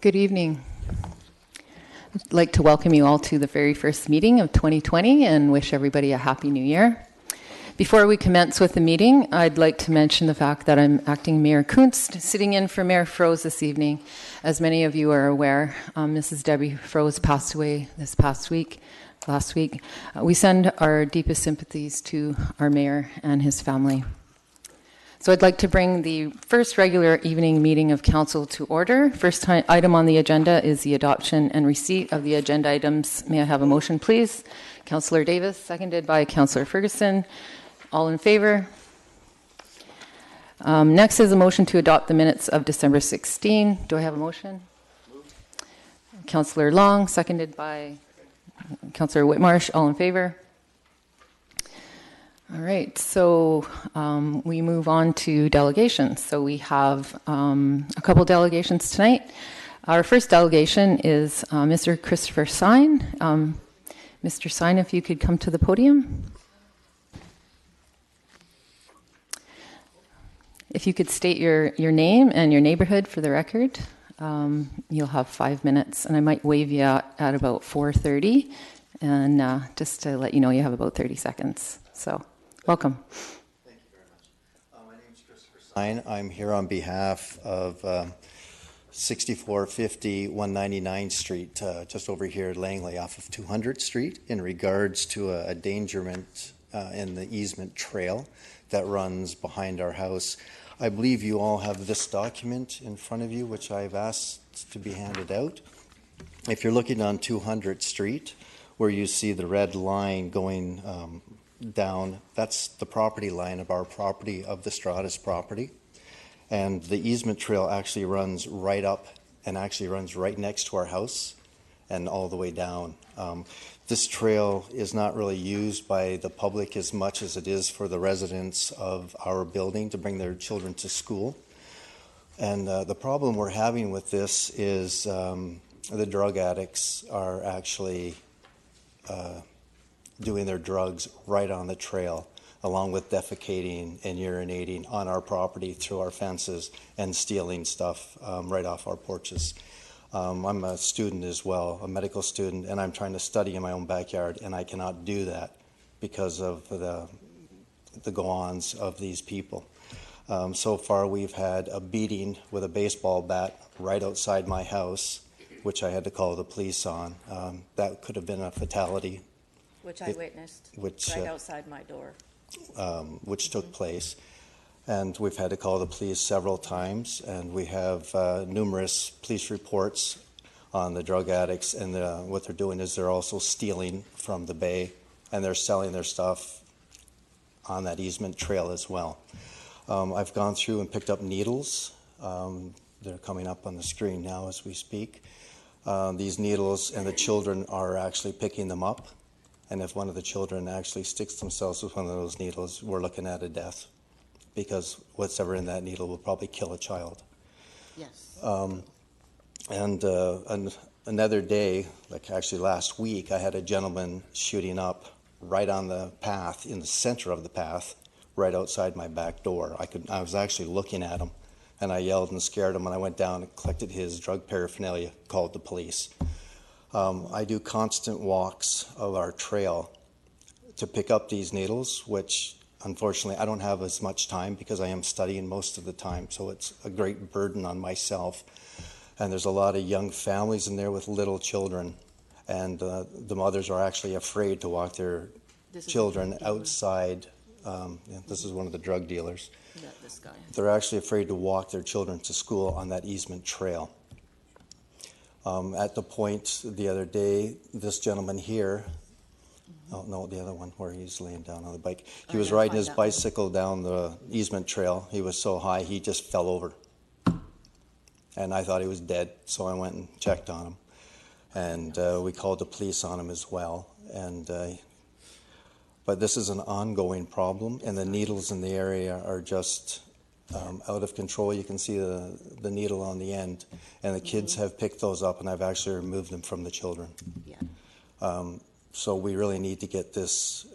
Good evening. I'd like to welcome you all to the very first meeting of 2020 and wish everybody a happy new year. Before we commence with the meeting, I'd like to mention the fact that I'm acting Mayor Kunst, sitting in for Mayor Froese this evening. As many of you are aware, Mrs. Debbie Froese passed away last week. We send our deepest sympathies to our mayor and his family. So I'd like to bring the first regular evening meeting of council to order. First item on the agenda is the adoption and receipt of the agenda items. May I have a motion, please? Councillor Davis, seconded by Councillor Ferguson. All in favor? Next is a motion to adopt the minutes of December 16. Do I have a motion? Councillor Long, seconded by Councillor Whitmarsh. All in favor? All right, so we move on to delegations. So we have a couple delegations tonight. Our first delegation is Mr. Christopher Sine. Mr. Sine, if you could come to the podium. If you could state your name and your neighborhood for the record, you'll have 5 minutes, and I might wave you out at about 4:30, and just to let you know, you have about 30 seconds. So. Welcome. Thank you very much. My name is Christopher Sine. I'm here on behalf of 6450 199th Street, just over here at Langley off of 200th Street, in regards to a endangerment in the easement trail that runs behind our house. I believe you all have this document in front of you, which I've asked to be handed out. If you're looking on 200th Street, where you see the red line going down, that's the property line of our property, of the Stratus property, and the easement trail actually runs right up and actually runs right next to our house and all the way down. This trail is not really used by the public as much as it is for the residents of our building to bring their children to school. And the problem we're having with this is the drug addicts are actually doing their drugs right on the trail, along with defecating and urinating on our property through our fences and stealing stuff right off our porches. I'm a student as well, a medical student, and I'm trying to study in my own backyard, and I cannot do that because of the go-ons of these people. So far, we've had a beating with a baseball bat right outside my house, which I had to call the police on. That could have been a fatality. Which I witnessed right outside my door. Which took place. And we've had to call the police several times, and we have numerous police reports on the drug addicts, and what they're doing is they're also stealing from the bay, and they're selling their stuff on that easement trail as well. I've gone through and picked up needles. They're coming up on the screen now as we speak. These needles, and the children are actually picking them up. And if one of the children actually sticks themselves with one of those needles, we're looking at a death, because whatever in that needle will probably kill a child. Yes. And another day, like actually last week, I had a gentleman shooting up right on the path, in the center of the path, right outside my back door. I was actually looking at him, and I yelled and scared him, and I went down and collected his drug paraphernalia, called the police. I do constant walks of our trail to pick up these needles, which unfortunately I don't have as much time because I am studying most of the time, so it's a great burden on myself. And there's a lot of young families in there with little children, and the mothers are actually afraid to walk their children outside. This is one of the drug dealers. Yeah, this guy. They're actually afraid to walk their children to school on that easement trail. At the point the other day, this gentleman here, oh no, the other one where he's laying down on the bike, he was riding his bicycle down the easement trail. He was so high, he just fell over. And I thought he was dead, so I went and checked on him. And we called the police on him as well. And but this is an ongoing problem, and the needles in the area are just out of control. You can see the needle on the end, and the kids have picked those up, and I've actually removed them from the children. Yeah. So we really need to get this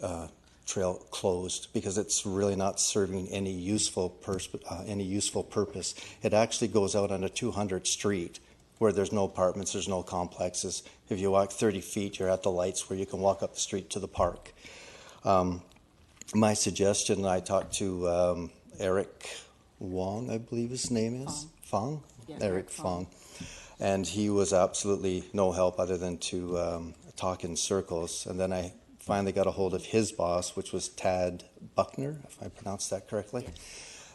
trail closed, because it's really not serving any useful purpose. It actually goes out onto 200th Street where there's no apartments, there's no complexes. If you walk 30 feet, you're at the lights where you can walk up the street to the park. My suggestion, I talked to Eric Wong, I believe his name is. Fong? Yeah, Eric Fong. And he was absolutely no help other than to talk in circles. And then I finally got a hold of his boss, which was Tad Buckner, if I pronounced that correctly.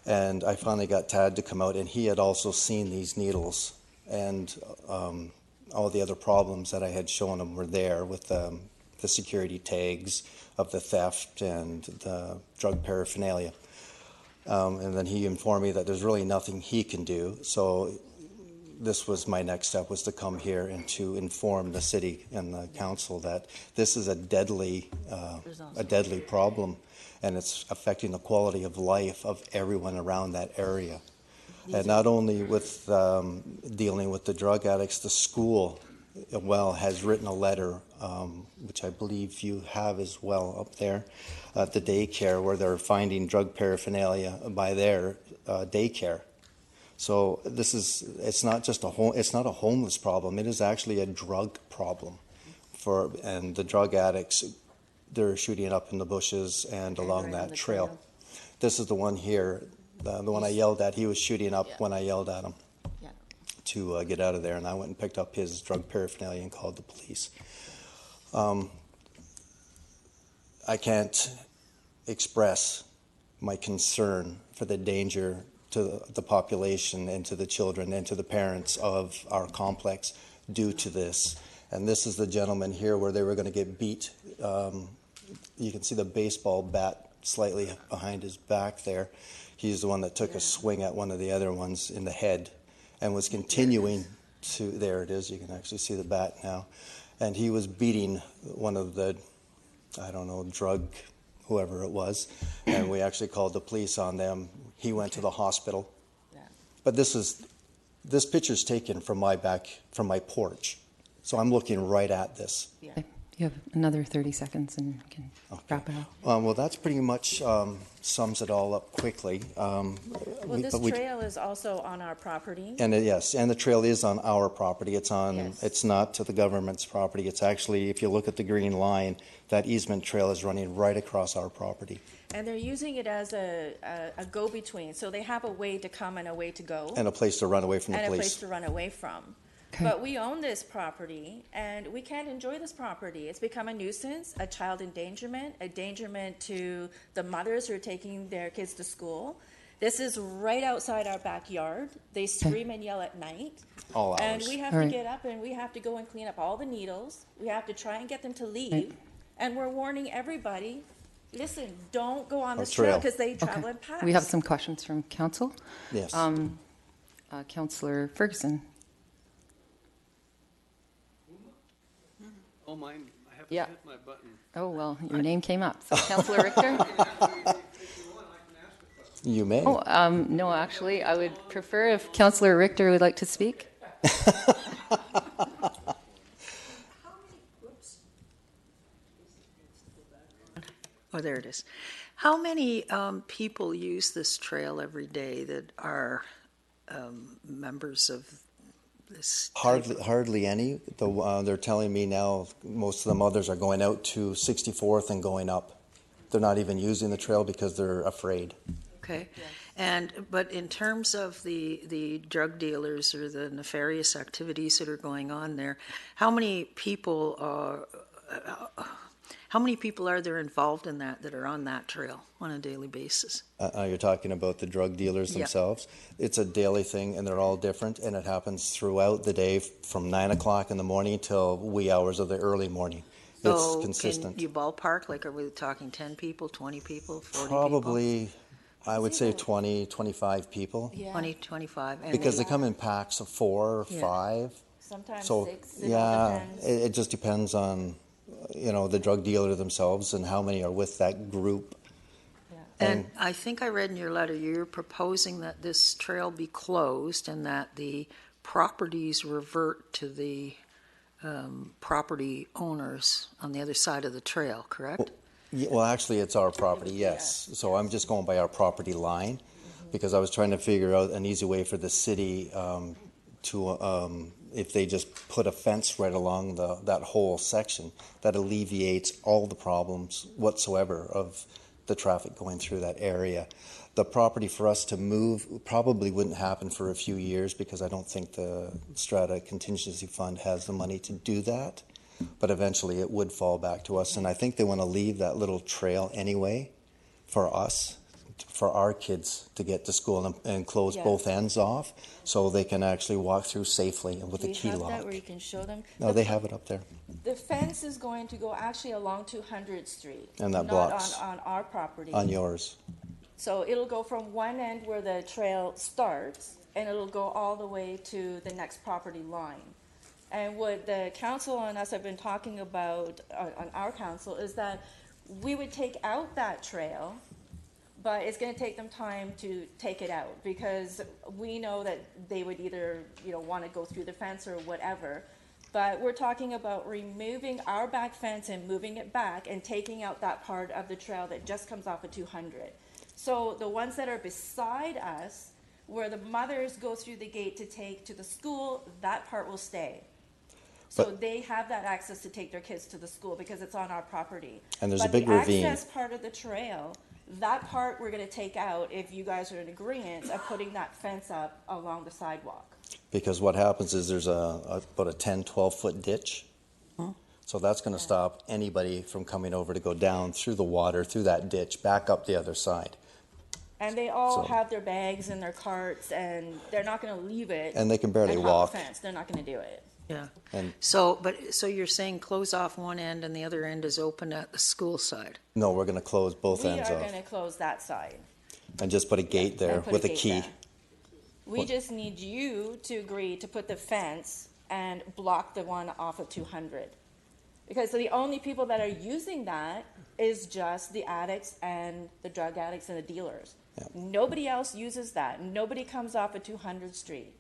And I finally got Tad to come out, and he had also seen these needles. And all the other problems that I had shown him were there with the security tags of the theft and the drug paraphernalia. And then he informed me that there's really nothing he can do. So this was my next step, was to come here and to inform the city and the council that this is a deadly problem, and it's affecting the quality of life of everyone around that area. And not only with dealing with the drug addicts, the school has written a letter, which I believe you have as well up there, at the daycare, where they're finding drug paraphernalia by their daycare. So it's not just it's not a homeless problem. It is actually a drug problem, and the drug addicts, they're shooting up in the bushes and along that trail. This is the one here. The one I yelled at, he was shooting up when I yelled at him to get out of there, and I went and picked up his drug paraphernalia and called the police. I can't express my concern for the danger to the population and to the children and to the parents of our complex due to this. And this is the gentleman here where they were going to get beat. You can see the baseball bat slightly behind his back there. He's the one that took a swing at one of the other ones in the head and was continuing to, there it is, you can actually see the bat now. And he was beating one of the, I don't know, drug, whoever it was, and we actually called the police on them. He went to the hospital. But this picture's taken from my porch. So I'm looking right at this. You have another 30 seconds and you can wrap it up. Well, that's pretty much sums it all up quickly. This trail is also on our property. And yes, and the trail is on our property. It's on. Yes. It's not to the government's property. It's actually, if you look at the green line, that easement trail is running right across our property. And they're using it as a go-between. So they have a way to come and a way to go. And a place to run away from the police. And a place to run away from. Okay. But we own this property, and we can't enjoy this property. It's become a nuisance, a child endangerment to the mothers who are taking their kids to school. This is right outside our backyard. They scream and yell at night. All hours. And we have to get up, and we have to go and clean up all the needles. We have to try and get them to leave. And we're warning everybody, listen, don't go on this trail because they travel in packs. We have some questions from council. Yes. Councillor Ferguson. Oh, mine. I have to hit my button. Oh, well, your name came up. So, Councillor Richter? You may. Oh, no, actually, I would prefer if Councillor Richter would like to speak. Oh, there it is. How many people use this trail every day that are members of this? Hardly any. They're telling me now most of the mothers are going out to 64th and going up. They're not even using the trail because they're afraid. Okay. Yes. But in terms of the drug dealers or the nefarious activities that are going on there, how many people are there involved in that are on that trail on a daily basis? You're talking about the drug dealers themselves. Yeah. It's a daily thing, and they're all different, and it happens throughout the day from 9 o'clock in the morning till wee hours of the early morning. So it's consistent. Can you ballpark? Like, are we talking 10 people, 20 people, 40 Probably, people? I would say 20, 25 people. Yeah. 20, 25. And because they come in packs of 4 or 5. Sometimes so, 6. It just depends on, the drug dealer themselves and how many are with that group. Yeah. And I think I read in your letter you're proposing that this trail be closed and that the properties revert to the property owners on the other side of the trail, correct? Well, actually, it's our property, yes. So I'm just going by our property line because I was trying to figure out an easy way for the city to if they just put a fence right along that whole section, that alleviates all the problems whatsoever of the traffic going through that area. The property for us to move probably wouldn't happen for a few years because I don't think the Strata Contingency Fund has the money to do that. But eventually it would fall back to us. And I think they want to leave that little trail anyway for us, for our kids to get to school and close both ends off so they can actually walk through safely and with a key lock. Do you have that where you can show them? No, they have it up there. The fence is going to go actually along 200th Street. And that blocks. Not on our property. On yours. So it'll go from one end where the trail starts, and it'll go all the way to the next property line. And what the council and us have been talking about on our council is that we would take out that trail, but it's going to take them time to take it out because we know that they would either, want to go through the fence or whatever. But we're talking about removing our back fence and moving it back and taking out that part of the trail that just comes off of 200. So the ones that are beside us, where the mothers go through the gate to take to the school, that part will stay. So they have that access to take their kids to the school because it's on our property. And there's a big ravine. The access part of the trail, that part we're going to take out if you guys are in agreement of putting that fence up along the sidewalk. Because what happens is there's about a 10, 12-foot ditch. So that's going to stop anybody from coming over to go down through the water, through that ditch, back up the other side. And they all have their bags and their carts, and they're not going to leave it. And they can barely and walk. hop the fence. They're not going to do it. Yeah. And So you're saying close off one end and the other end is open at the school side? no, we're going to close both We ends are off going to close that side. and just put a gate there and put with a gate key. there. We just need you to agree to put the fence and block the one off of 200. Because the only people that are using that is just the addicts and the drug addicts and the dealers. Yeah. Nobody else uses that. Nobody comes off of 200th Street.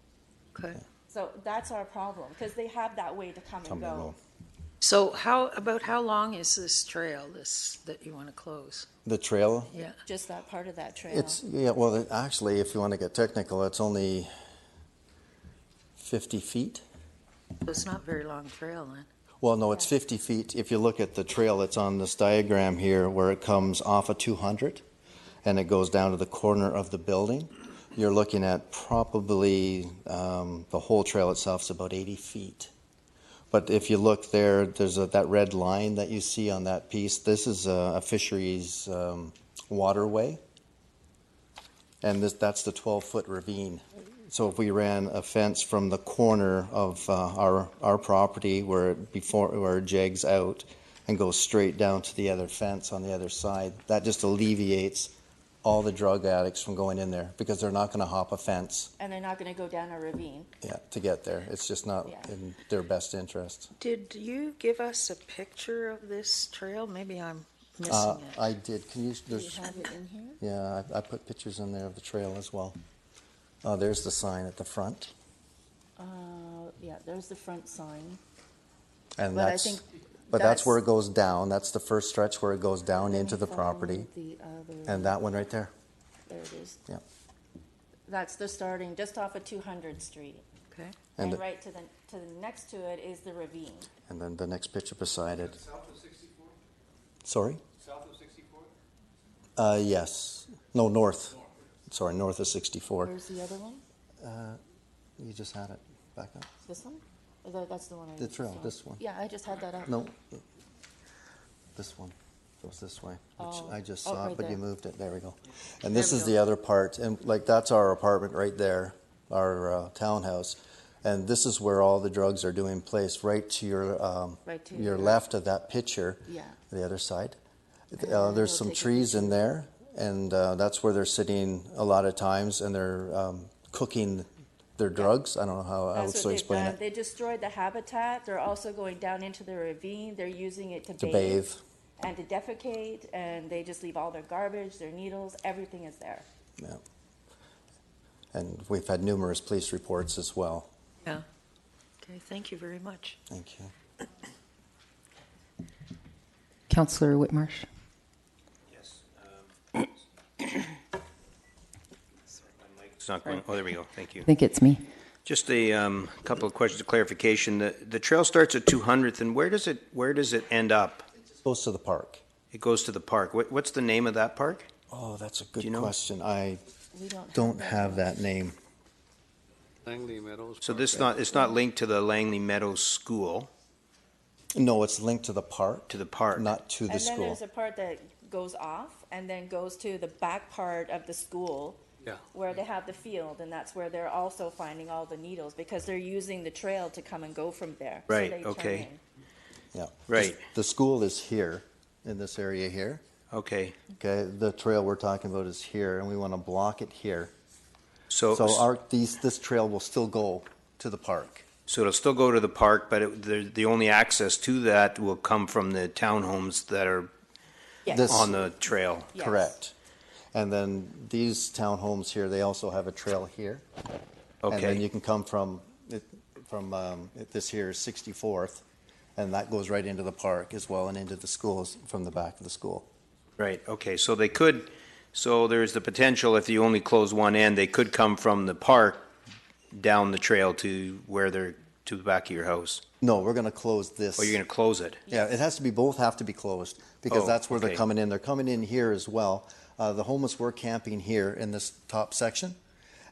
Okay. So that's our problem, because they have that way to come and go. So how long is this trail, that you want to close? The trail? Yeah. Just that part of that trail. Actually, if you want to get technical, it's only 50 feet. It's not a very long trail then. Well, no, it's 50 feet. If you look at the trail, it's on this diagram here where it comes off of 200 and it goes down to the corner of the building. You're looking at probably the whole trail itself is about 80 feet. But if you look there, there's that red line that you see on that piece. This is a fisheries waterway, and that's the 12-foot ravine. So if we ran a fence from the corner of our property where it jags out and goes straight down to the other fence on the other side, that just alleviates all the drug addicts from going in there because they're not going to hop a fence. And they're not going to go down a ravine. Yeah, to get there. It's just not in their best interest. Did you give us a picture of this trail? Maybe I'm missing it. I did. Can you? Do you have it in here? Yeah, I put pictures in there of the trail as well. There's the sign at the front. Yeah, there's the front sign. And But I that's, think but that's- that's where it goes down. That's the first stretch where it goes down Let into me the follow property. the other- And that one right there. There it is. Yeah. That's the starting, just off of 200th Street. Okay. And And right to the next to it is the ravine. And then the next picture beside it. South of 64? Sorry? South of 64? Yes. No, north. Sorry, north of 64. Where's the other one? You just had it. Back up. This one? That's the one I The trail, saw. this one. Yeah, I just had that up. No. This one goes this way, which I just saw, right but you there. moved it. There we go. And this is the other part. And like that's our apartment right there, our townhouse. And this is where all the drugs are doing place, right to your Right to your your left of that picture. Yeah. The other side. we'll There's some take a trees in there, and that's where they're sitting a lot of times, and they're cooking their drugs. I don't know how else That's to what they've explain done. it. They destroyed the habitat. They're also going down into the ravine. They're using it to To bathe. and to defecate, and they just leave all their garbage, their needles, everything is there. Yeah. And we've had numerous police reports as well. Yeah. Okay, thank you very much. Thank you. Councillor Whitmarsh. Yes. Sorry, my mic's not going. Oh, there we go. Thank you. I think it's me. Just a couple of questions of clarification. The trail starts at 200th, and where does it end up? It goes to the park. It goes to the park. What's the name of that park? Oh, that's a good Do you know? question. I We don't have that name. Langley Meadows. So it's not linked to the Langley Meadows School, No, it's linked to the park, to the park. not to the And then school. there's a part that goes off and then goes to the back part of the school Yeah. where they have the field, and that's where they're also finding all the needles because they're using the trail to come and go from there. So Right, they turn okay. in. Yeah. Right. The school is here, in this area here. Okay. Okay, the trail we're talking about is here, and we want to block it here. So This trail will still go to the park. So it'll still go to the park, but the only access to that will come from the townhomes that are Yes. This- on the trail. Yes. Correct. And then these townhomes here, they also have a trail here. And then Okay. you can come from this here is 64th, and that goes right into the park as well and into the schools from the back of the school. Right, okay. So there's the potential, if you only close one end, they could come from the park down the trail to to the back of your house. No, we're going to close this. Oh, you're going to close it? Yeah, it has to be, both have to be closed because Oh, that's where okay. they're coming in. They're coming in here as well. The homeless were camping here in this top section,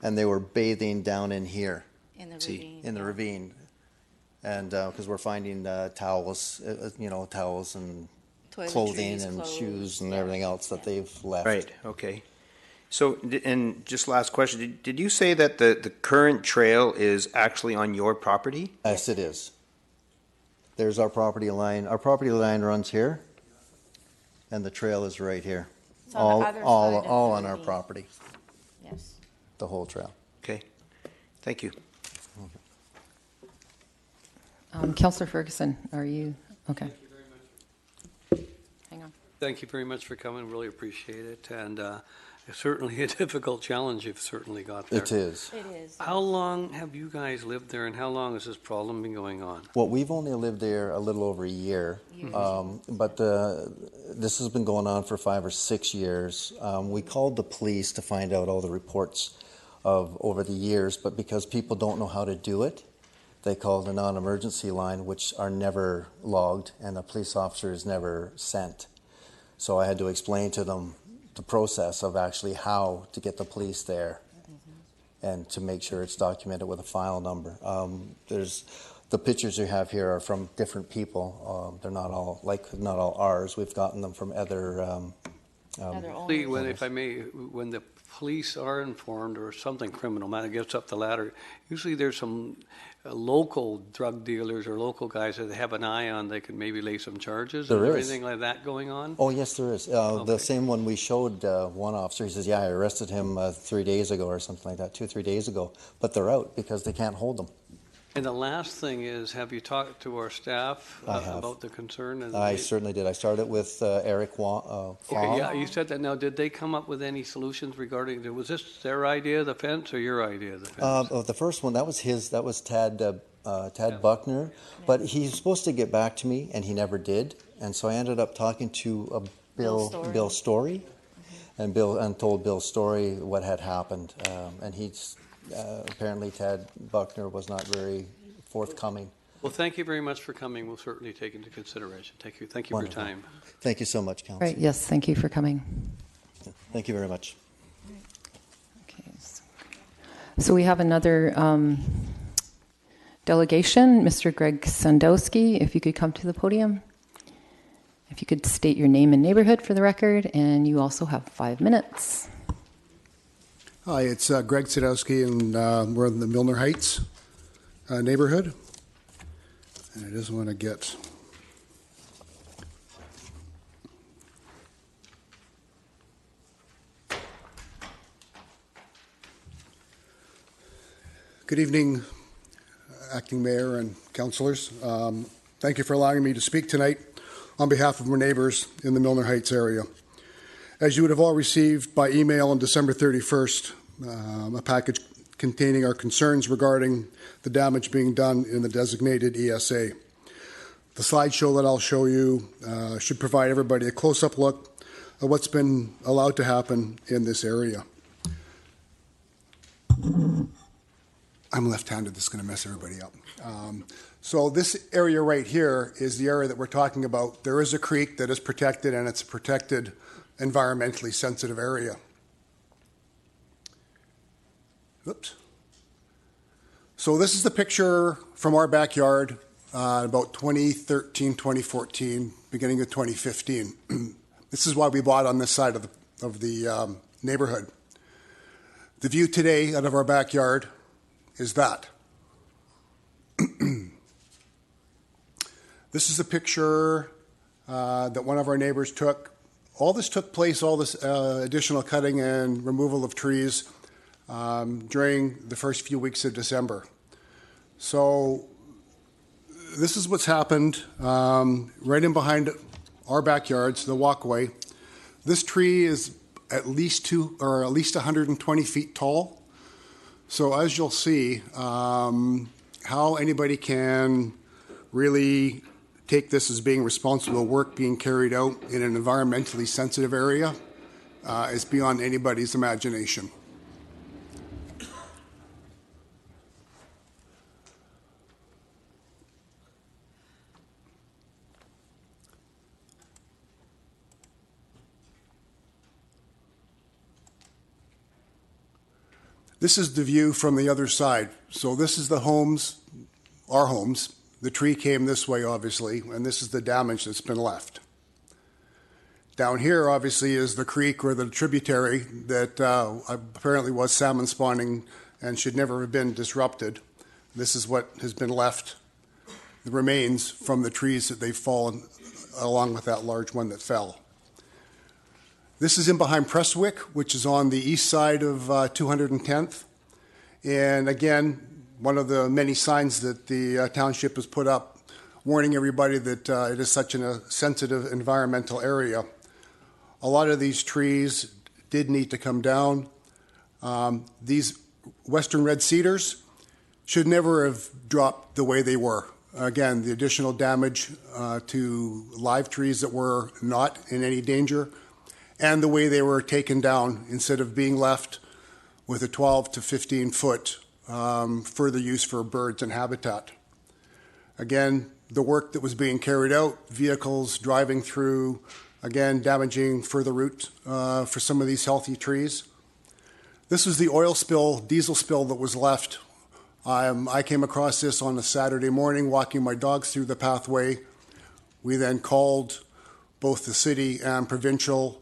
and they were bathing down in here In the See, ravine. in the ravine. And because we're finding towels and clothing Toiletries, and clothes, shoes and yeah. everything else that they've left. Right, okay. So, and just last question, did you say that the current trail is actually on your property? Yes, it is. There's our property line. Our property line runs here, and the trail is right here. It's on the other side of All the on our ravine. property, Yes. the whole trail. Okay, thank you. Councillor Ferguson, are you, okay. Hang on. Thank you very much for coming. Really appreciate it. And it's certainly a difficult challenge you've certainly got there. It is. It is. How long have you guys lived there, and how long has this problem been going on? Well, we've only lived there a little over a year, but this has been going on for 5 or 6 years. We called the police to find out all the reports of over the years, but because people don't know how to do it, they called a non-emergency line, which are never logged, and a police officer is never sent. So I had to explain to them the process of actually how to get the police there and to make sure it's documented with a file number. There's the pictures you have here are from different people. They're not all ours. We've gotten them from other. Other Usually, owners. if I may, when the police are informed or something criminal matter gets up the ladder, usually there's some local drug dealers or local guys that they have an eye on. They could maybe lay some charges. There there is. anything like that going on? Oh yes, there is. The same one we showed one officer. He says, "Yeah, I arrested him 3 days ago or something like that, 2 or 3 days ago." But they're out because they can't hold them. And the last thing is, have you talked to our staff I have. about the concern? And I they- certainly did. I started with Eric Fong. Okay, yeah, you said that. Now, did they come up with any solutions regarding, was this their idea of the fence or your idea of the fence? The first one, that was his. That was Tad Buckner. But he's supposed to get back to me, and he never did. And so I ended up talking to Bill Story, and told Bill Story what had happened. And he's apparently Tad Buckner was not very forthcoming. Well, thank you very much for coming. We'll certainly take into consideration. Thank you. Thank you for your Wonderful. time. Thank you so much, Council. Right, yes, thank you for coming. Thank you very much. Okay, so we have another delegation, Mr. Greg Sandowski, if you could come to the podium. If you could state your name and neighborhood for the record, and you also have 5 minutes. Hi, it's Greg Sadowski, and we're in the Milner Heights neighborhood. And I just want to get... Good evening, Acting Mayor and Councillors. Thank you for allowing me to speak tonight on behalf of our neighbors in the Milner Heights area. As you would have all received by email on December 31st, a package containing our concerns regarding the damage being done in the designated ESA. The slideshow that I'll show you should provide everybody a close-up look at what's been allowed to happen in this area. I'm left-handed. This is going to mess everybody up. So this area right here is the area that we're talking about. There is a creek that is protected, and it's a protected, environmentally sensitive area. Oops. So this is the picture from our backyard about 2013, 2014, beginning of 2015. This is why we bought on this side of the neighborhood. The view today out of our backyard is that. This is a picture that one of our neighbors took. All this took place, all this additional cutting and removal of trees during the first few weeks of December. So this is what's happened right in behind our backyards, the walkway. This tree is at least 120 feet tall. So as you'll see, how anybody can really take this as being responsible work being carried out in an environmentally sensitive area is beyond anybody's imagination. This is the view from the other side. So this is the homes, our homes. The tree came this way, obviously, and this is the damage that's been left. Down here, obviously, is the creek or the tributary that apparently was salmon spawning and should never have been disrupted. This is what has been left, the remains from the trees that they've fallen, along with that large one that fell. This is in behind Prestwick, which is on the east side of 210th. And again, one of the many signs that the township has put up warning everybody that it is such a sensitive environmental area. A lot of these trees did need to come down. These western red cedars should never have dropped the way they were. Again, the additional damage to live trees that were not in any danger, and the way they were taken down instead of being left with a 12 to 15 foot further use for birds and habitat. Again, the work that was being carried out, vehicles driving through, again, damaging further route for some of these healthy trees. This was the oil spill, diesel spill that was left. I came across this on a Saturday morning walking my dogs through the pathway. We then called both the city and provincial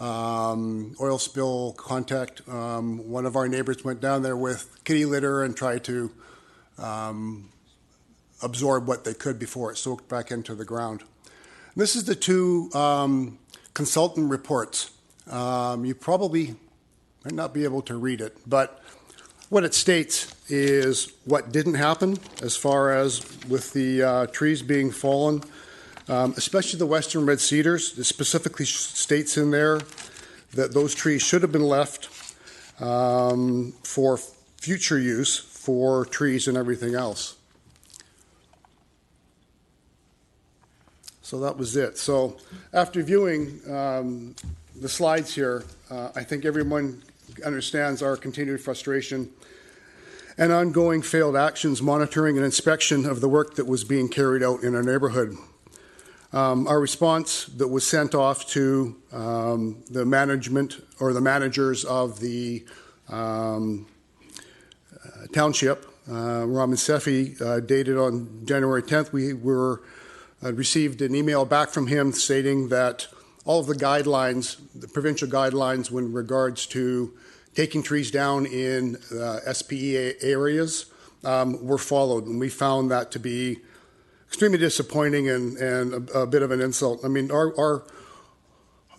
oil spill contact. One of our neighbors went down there with kitty litter and tried to absorb what they could before it soaked back into the ground. This is the two consultant reports. You probably might not be able to read it, but what it states is what didn't happen as far as with the trees being fallen. Especially the western red cedars. It specifically states in there that those trees should have been left for future use for trees and everything else. So that was it. So after viewing the slides here, I think everyone understands our continued frustration and ongoing failed actions, monitoring and inspection of the work that was being carried out in our neighborhood. Our response that was sent off to the management or the managers of the township, Raman Sefi, dated on January 10th, we received an email back from him stating that all of the guidelines, the provincial guidelines in regards to taking trees down in SPE areas were followed, and we found that to be extremely disappointing and a bit of an insult. I mean, the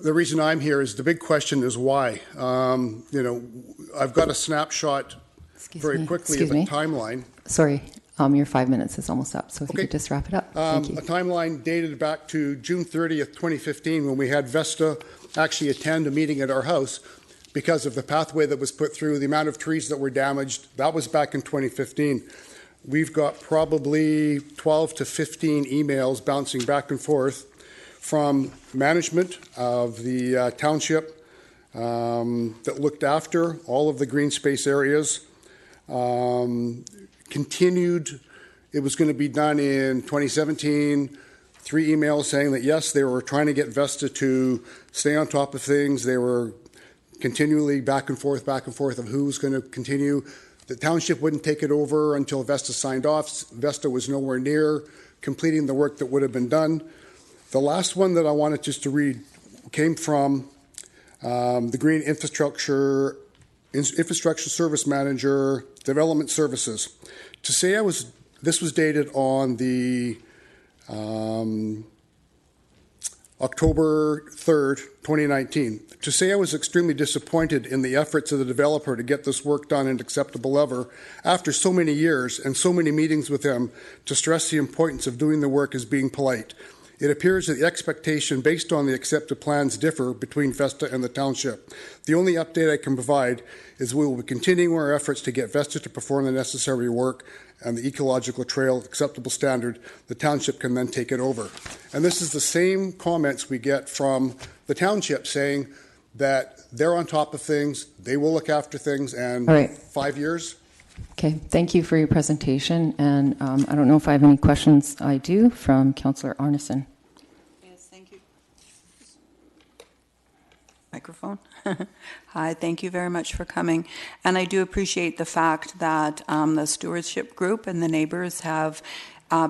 reason I'm here is the big question is why. I've got a snapshot very quickly of a timeline. Sorry, your 5 minutes is almost up, so if you could just wrap it up. Thank you. A timeline dated back to June 30th, 2015, when we had Vesta actually attend a meeting at our house because of the pathway that was put through, the amount of trees that were damaged. That was back in 2015. We've got probably 12 to 15 emails bouncing back and forth from management of the township that looked after all of the green space areas, continued. It was going to be done in 2017. 3 emails saying that, yes, they were trying to get Vesta to stay on top of things. They were continually back and forth of who was going to continue. The township wouldn't take it over until Vesta signed off. Vesta was nowhere near completing the work that would have been done. The last one that I wanted just to read came from the Green Infrastructure Service Manager, Development Services. To say this was dated on the October 3rd, 2019. To say I was extremely disappointed in the efforts of the developer to get this work done in acceptable level after so many years and so many meetings with them to stress the importance of doing the work as being polite. It appears that the expectation based on the accepted plans differ between Vesta and the township. The only update I can provide is we will be continuing our efforts to get Vesta to perform the necessary work and the ecological trail acceptable standard. The township can then take it over. And this is the same comments we get from the township saying that they're on top of things, they will look after things, and All right. 5 years. Okay, thank you for your presentation. And I don't know if I have any questions. I do, from Councillor Arneson. Yes, thank you. Microphone. Hi, thank you very much for coming. And I do appreciate the fact that the stewardship group and the neighbors have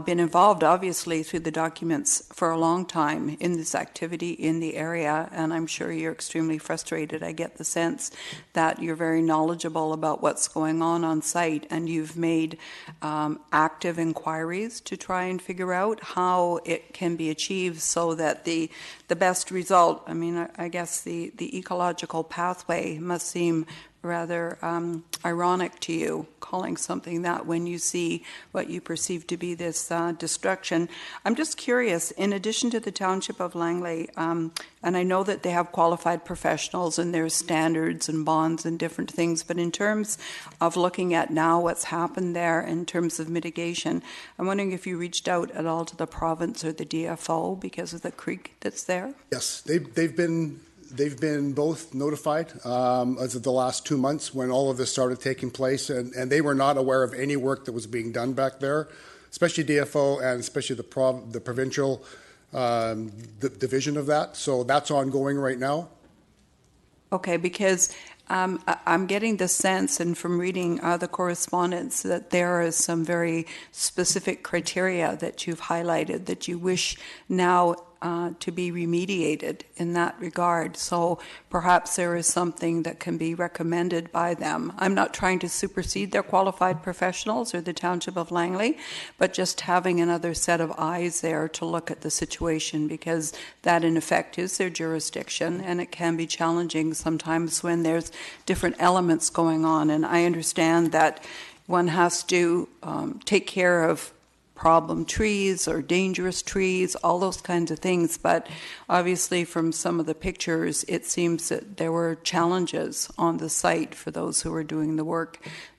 been involved, obviously, through the documents for a long time in this activity in the area, and I'm sure you're extremely frustrated. I get the sense that you're very knowledgeable about what's going on site, and you've made active inquiries to try and figure out how it can be achieved so that the best result, I mean, I guess the ecological pathway must seem rather ironic to you, calling something that when you see what you perceive to be this destruction. I'm just curious, in addition to the Township of Langley, and I know that they have qualified professionals and there's standards and bonds and different things, but in terms of looking at now what's happened there in terms of mitigation, I'm wondering if you reached out at all to the province or the DFO because of the creek that's there? Yes, they've been both notified as of the last 2 months when all of this started taking place, and they were not aware of any work that was being done back there, especially DFO and especially the provincial division of that. So that's ongoing right now. Okay, because I'm getting the sense, and from reading the correspondence, that there is some very specific criteria that you've highlighted that you wish now to be remediated in that regard. So perhaps there is something that can be recommended by them. I'm not trying to supersede their qualified professionals or the Township of Langley, but just having another set of eyes there to look at the situation, because that in effect is their jurisdiction, and it can be challenging sometimes when there's different elements going on. And I understand that one has to take care of problem trees or dangerous trees, all those kinds of things. But obviously from some of the pictures, it seems that there were challenges on the site for those who were doing the work,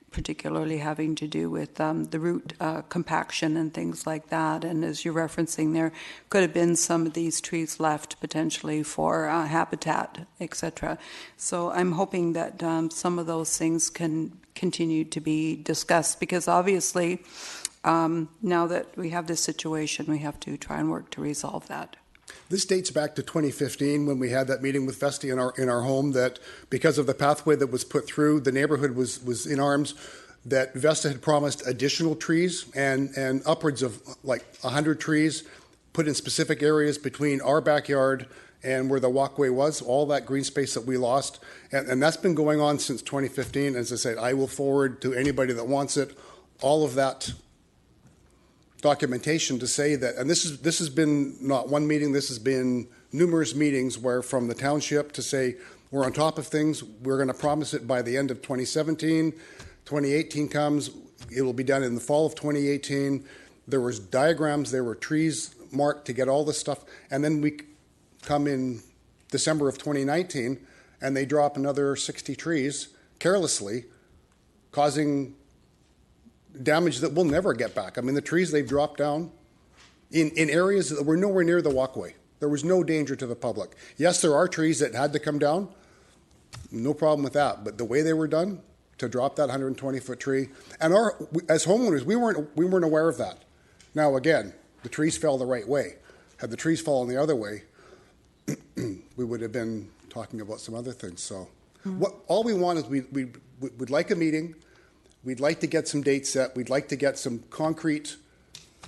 particularly having to do with the root compaction and things like that. And as you're referencing, there could have been some of these trees left potentially for habitat, etc. So I'm hoping that some of those things can continue to be discussed, because obviously now that we have this situation, we have to try and work to resolve that. This dates back to 2015 when we had that meeting with Vesta in our home, that because of the pathway that was put through, the neighborhood was in arms, that Vesta had promised additional trees and upwards of like 100 trees put in specific areas between our backyard and where the walkway was, all that green space that we lost. And that's been going on since 2015. As I said, I will forward to anybody that wants it all of that documentation to say that, and this has been not one meeting, this has been numerous meetings where from the township to say we're on top of things, we're going to promise it by the end of 2017, 2018 comes, it will be done in the fall of 2018. There was diagrams, there were trees marked to get all this stuff, and then we come in December of 2019 and they drop another 60 trees carelessly, causing damage that we'll never get back. I mean, the trees they've dropped down in areas that were nowhere near the walkway. There was no danger to the public. Yes, there are trees that had to come down. No problem with that. But the way they were done, to drop that 120-foot tree. And as homeowners, we weren't aware of that. Now, again, the trees fell the right way. Had the trees fallen the other way, we would have been talking about some other things. So all we want is we'd like a meeting. We'd like to get some dates set. We'd like to get some concrete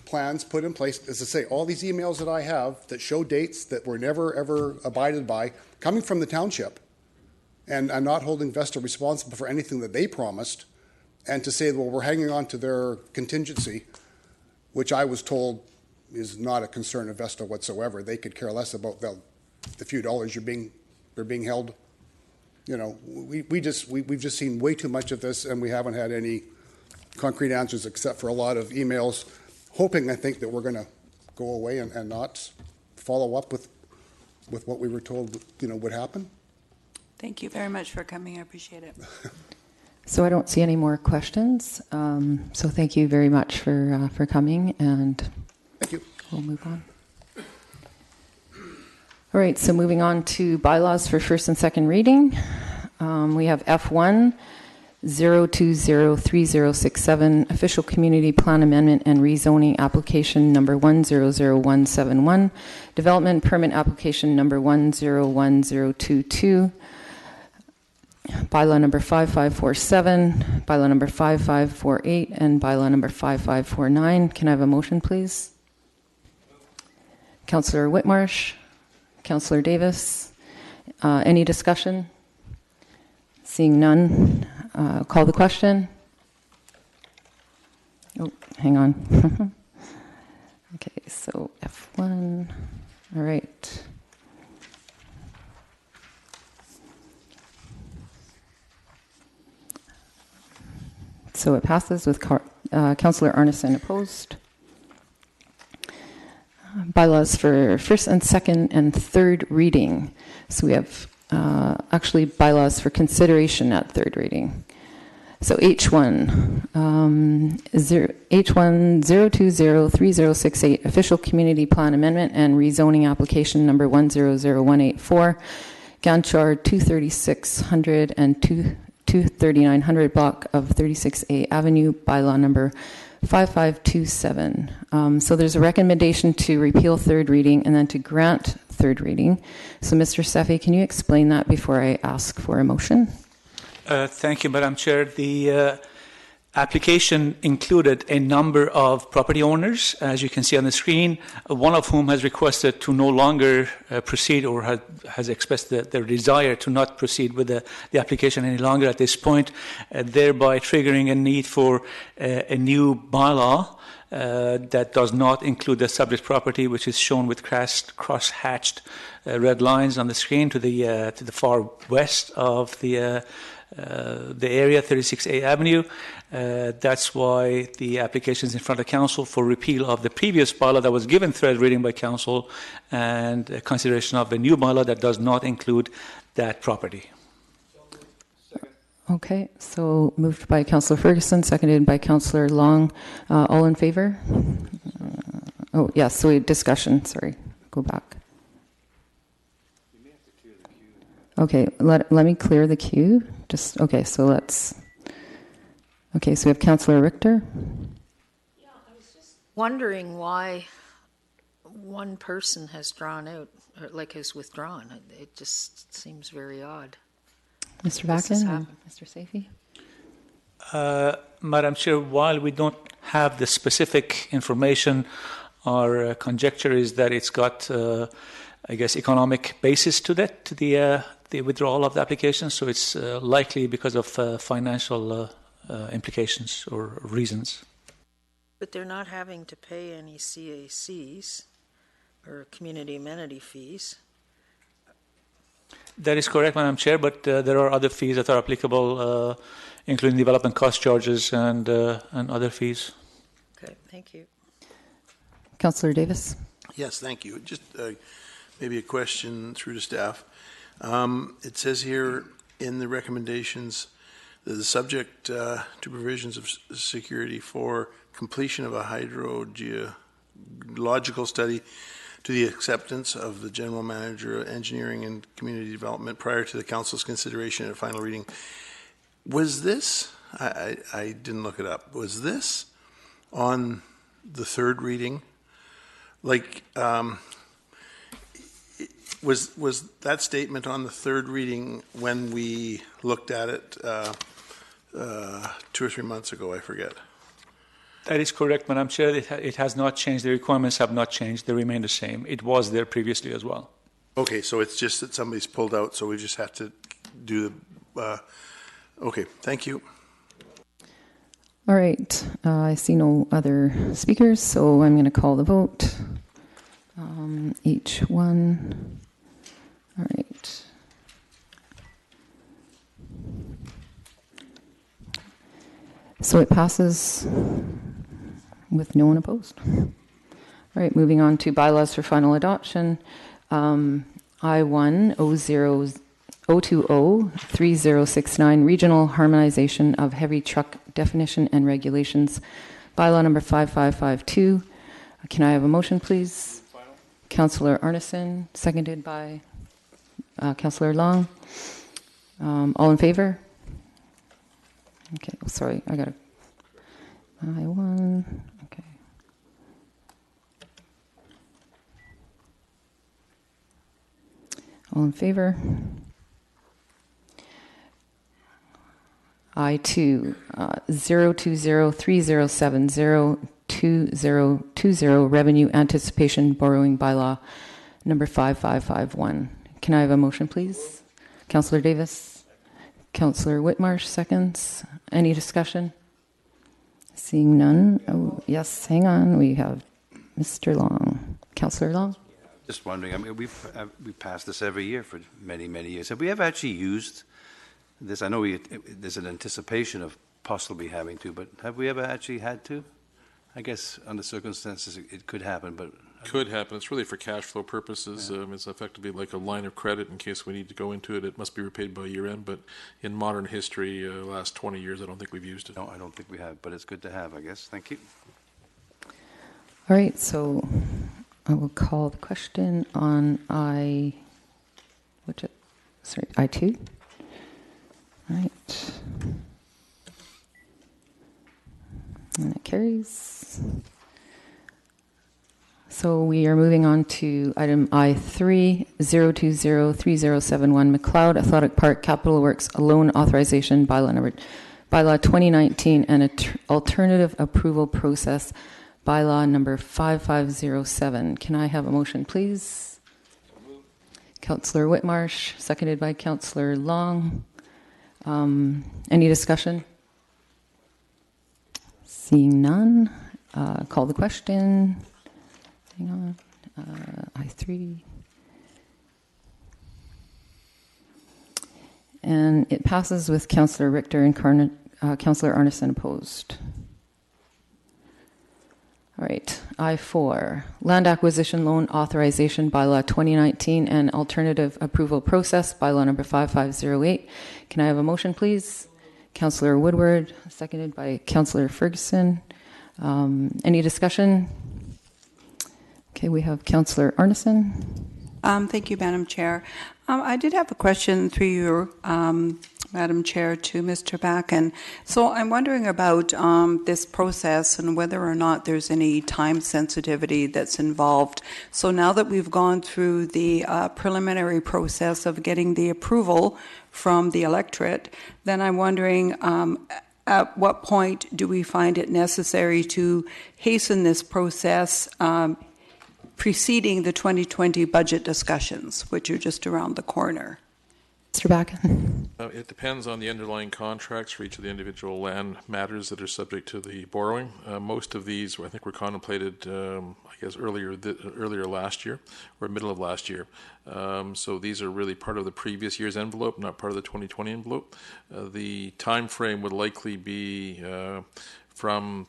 plans put in place. As I say, all these emails that I have that show dates that were never, ever abided by, coming from the township, and I'm not holding Vesta responsible for anything that they promised, and to say, well, we're hanging on to their contingency, which I was told is not a concern of Vesta whatsoever. They could care less about the few dollars they're being held. You know, we've just seen way too much of this, and we haven't had any concrete answers except for a lot of emails, hoping, I think, that we're going to go away and not follow up with what we were told, would happen. Thank you very much for coming. I appreciate it. So I don't see any more questions. So thank you very much for coming, and thank you. We'll move on. All right, so moving on to bylaws for first and second reading. We have F1, 0203067, Official Community Plan Amendment and Rezoning Application Number 100171, Development Permit Application Number 101022, Bylaw Number 5547, Bylaw Number 5548, and Bylaw Number 5549. Can I have a motion, please? Councillor Whitmarsh, Councillor Davis, any discussion? Seeing none, call the question. Oh, hang on. Okay, so F1, all right. So it passes with Councillor Arneson opposed. Bylaws for first and second and third reading. So we have actually bylaws for consideration at third reading. So H1, H1 0203068, Official Community Plan Amendment and Rezoning Application Number 100184, Ganchar 23600 and 23900 block of 36A Avenue, bylaw number 5527. So there's a recommendation to repeal third reading and then to grant third reading. So Mr. Sefe, can you explain that before I ask for a motion? Thank you, Madam Chair. The application included a number of property owners, as you can see on the screen, one of whom has requested to no longer proceed or has expressed their desire to not proceed with the application any longer at this point, thereby triggering a need for a new bylaw that does not include the subject property, which is shown with cross-hatched red lines on the screen to the far west of the area, 36A Avenue. That's why the application is in front of Council for repeal of the previous bylaw that was given third reading by Council and consideration of a new bylaw that does not include that property. Okay, so moved by Councillor Ferguson, seconded by Councillor Long. All in favor? Oh, yes, so discussion, sorry, go back. Okay, let me clear the queue. Okay, so we have Councillor Richter. Yeah, I was just wondering why one person has drawn out, or has withdrawn. It just seems very odd. Mr. Vacan and Mr. Safi? Madam Chair, while we don't have the specific information, our conjecture is that it's got, economic basis to that, to the withdrawal of the application. So it's likely because of financial implications or reasons. But they're not having to pay any CACs or community amenity fees. That is correct, Madam Chair, but there are other fees that are applicable, including development cost charges and other fees. Okay, thank you. Councillor Davis. Yes, thank you. Just maybe a question through to staff. It says here in the recommendations that the subject to provisions of security for completion of a hydrogeological study to the acceptance of the General Manager of Engineering and Community Development prior to the Council's consideration and final reading. Was this, I didn't look it up, was this on the third reading? Like, was that statement on the third reading when we looked at it 2 or 3 months ago? I forget. That is correct, Madam Chair. It has not changed. The requirements have not changed. They remain the same. It was there previously as well. Okay, so it's just that somebody's pulled out, so we just have to do the, okay, thank you. All right. I see no other speakers, so I'm going to call the vote. Each one. All right. So it passes with no one opposed. All right, moving on to bylaws for final adoption. I-1 020-3069, Regional Harmonization of Heavy Truck Definition and Regulations. Bylaw number 5552. Can I have a motion, please? Councillor Arneson, seconded by Councillor Long. All in favor? Okay, sorry, I got I-1, okay. All in favor? I-2, 020-3070-2020 Revenue Anticipation Borrowing Bylaw number 5551. Can I have a motion, please? Councillor Davis? Councillor Whitmarsh, seconds. Any discussion? Seeing none. Oh, yes, hang on. We have Mr. Long. Councillor Long? Just wondering, I mean, we passed this every year for many, many years. Have we ever actually used this? I know there's an anticipation of possibly having to, but have we ever actually had to? I guess under circumstances it could happen, but... Could happen. It's really for cash flow purposes. Yeah. It's effectively like a line of credit in case we need to go into it. It must be repaid by year end, but in modern history, last 20 years, I don't think we've used it. No, I don't think we have, but it's good to have, I guess. Thank you. All right, so I will call the question on I-2. All right. And it carries. So we are moving on to item I-3, 020-3071 McLeod Athletic Park Capital Works Loan Authorization Bylaw 2019 and Alternative Approval Process Bylaw number 5507. Can I have a motion, please? Councillor Whitmarsh, seconded by Councillor Long. Any discussion? Seeing none, call the question. Hang on. I-3. And it passes with Councillor Richter and Councillor Arneson opposed. All right. I-4, Land Acquisition Loan Authorization Bylaw 2019 and Alternative Approval Process Bylaw number 5508. Can I have a motion, please? Councillor Woodward, seconded by Councillor Ferguson. Any discussion? Okay, we have Councillor Arneson. Thank you, Madam Chair. I did have a question through you, Madam Chair, to Mr. Backen. So I'm wondering about this process and whether or not there's any time sensitivity that's involved. So now that we've gone through the preliminary process of getting the approval from the electorate, then I'm wondering at what point do we find it necessary to hasten this process preceding the 2020 budget discussions, which are just around the corner? Mr. Backen. It depends on the underlying contracts for each of the individual land matters that are subject to the borrowing. Most of these, I think, were contemplated, I guess, earlier last year or middle of last year. So these are really part of the previous year's envelope, not part of the 2020 envelope. The time frame would likely be from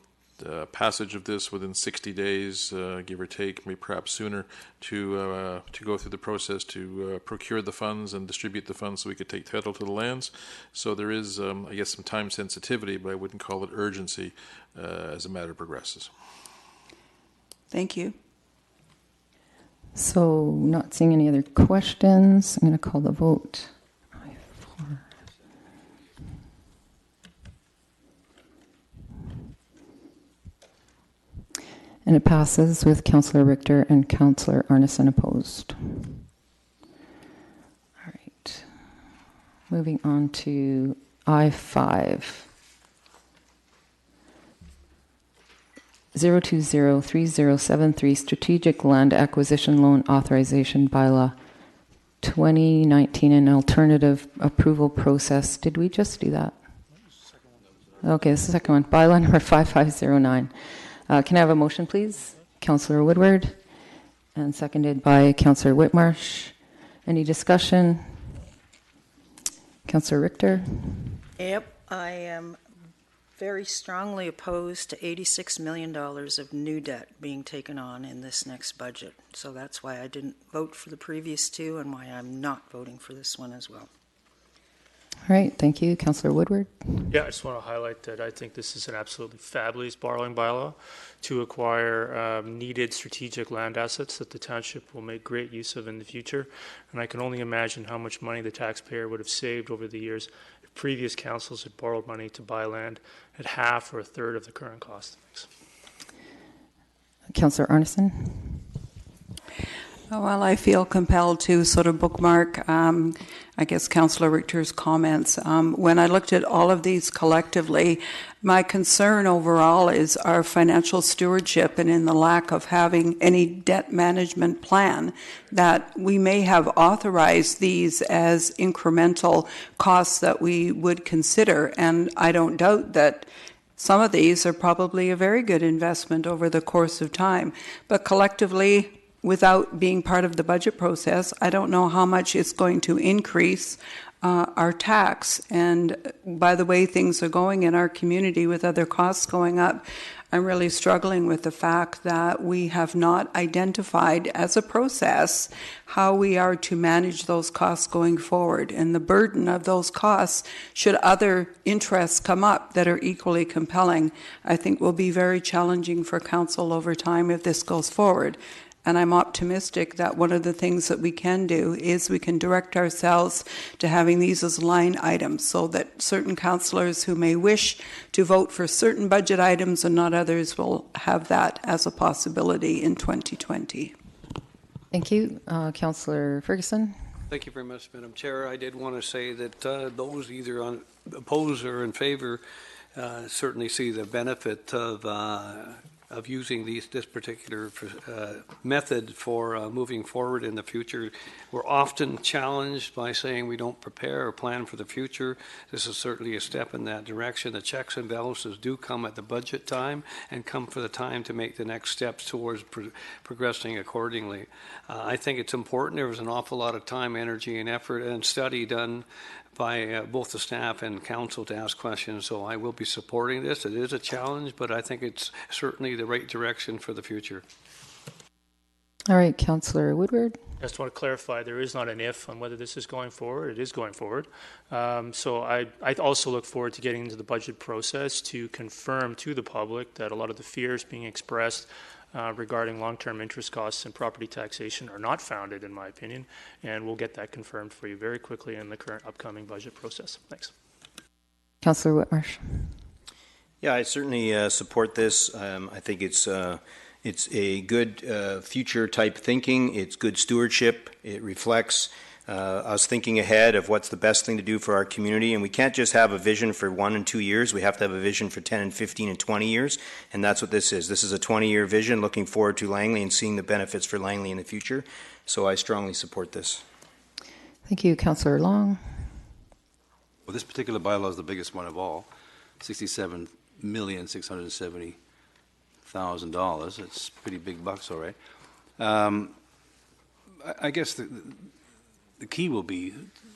passage of this within 60 days, give or take, maybe perhaps sooner, to go through the process to procure the funds and distribute the funds so we could take title to the lands. So there is, I guess, some time sensitivity, but I wouldn't call it urgency as the matter progresses. Thank you. So, not seeing any other questions, I'm going to call the vote. And it passes with Councillor Richter and Councillor Arneson opposed. All right. Moving on to I-5. 0203073 Strategic Land Acquisition Loan Authorization Bylaw 2019 and alternative approval process. Did we just do that? Okay, this is the second one. Bylaw number 5509. Can I have a motion, please? Councillor Woodward, and seconded by Councillor Whitmarsh. Any discussion? Councillor Richter? Yep, I am very strongly opposed to $86 million of new debt being taken on in this next budget. So that's why I didn't vote for the previous two and why I'm not voting for this one as well. All right, thank you. Councillor Woodward? Yeah, I just want to highlight that I think this is an absolutely fabulous borrowing bylaw to acquire needed strategic land assets that the township will make great use of in the future. And I can only imagine how much money the taxpayer would have saved over the years if previous councils had borrowed money to buy land at half or a third of the current cost. Thanks. Councillor Arneson? Well, I feel compelled to sort of bookmark, I guess, Councillor Richter's comments. When I looked at all of these collectively, my concern overall is our financial stewardship and in the lack of having any debt management plan, that we may have authorized these as incremental costs that we would consider. And I don't doubt that some of these are probably a very good investment over the course of time. But collectively, without being part of the budget process, I don't know how much it's going to increase our tax. And by the way things are going in our community with other costs going up, I'm really struggling with the fact that we have not identified as a process how we are to manage those costs going forward. And the burden of those costs, should other interests come up that are equally compelling, I think will be very challenging for council over time if this goes forward. And I'm optimistic that one of the things that we can do is we can direct ourselves to having these as line items so that certain councillors who may wish to vote for certain budget items and not others will have that as a possibility in 2020. Thank you. Councillor Ferguson? Thank you very much, Madam Chair. I did want to say that those either opposed or in favor certainly see the benefit of using this particular method for moving forward in the future. We're often challenged by saying we don't prepare or plan for the future. This is certainly a step in that direction. The checks and balances do come at the budget time and come for the time to make the next steps towards progressing accordingly. I think it's important. There was an awful lot of time, energy, and effort and study done by both the staff and council to ask questions, so I will be supporting this. It is a challenge, but I think it's certainly the right direction for the future. All right, Councillor Woodward. I just want to clarify, there is not an if on whether this is going forward. It is going forward. So I also look forward to getting into the budget process to confirm to the public that a lot of the fears being expressed regarding long-term interest costs and property taxation are not founded, in my opinion, and we'll get that confirmed for you very quickly in the current upcoming budget process. Thanks. Councillor Whitmarsh. Yeah, I certainly support this. I think it's a good future type thinking. It's good stewardship. It reflects us thinking ahead of what's the best thing to do for our community. And we can't just have a vision for 1 and 2 years. We have to have a vision for 10 and 15 and 20 years. And that's what this is. This is a 20-year vision looking forward to Langley and seeing the benefits for Langley in the future. So I strongly support this. Thank you. Councillor Long. Well, this particular bylaw is the biggest one of all, $67,670,000. It's pretty big bucks, all right. I guess the key will be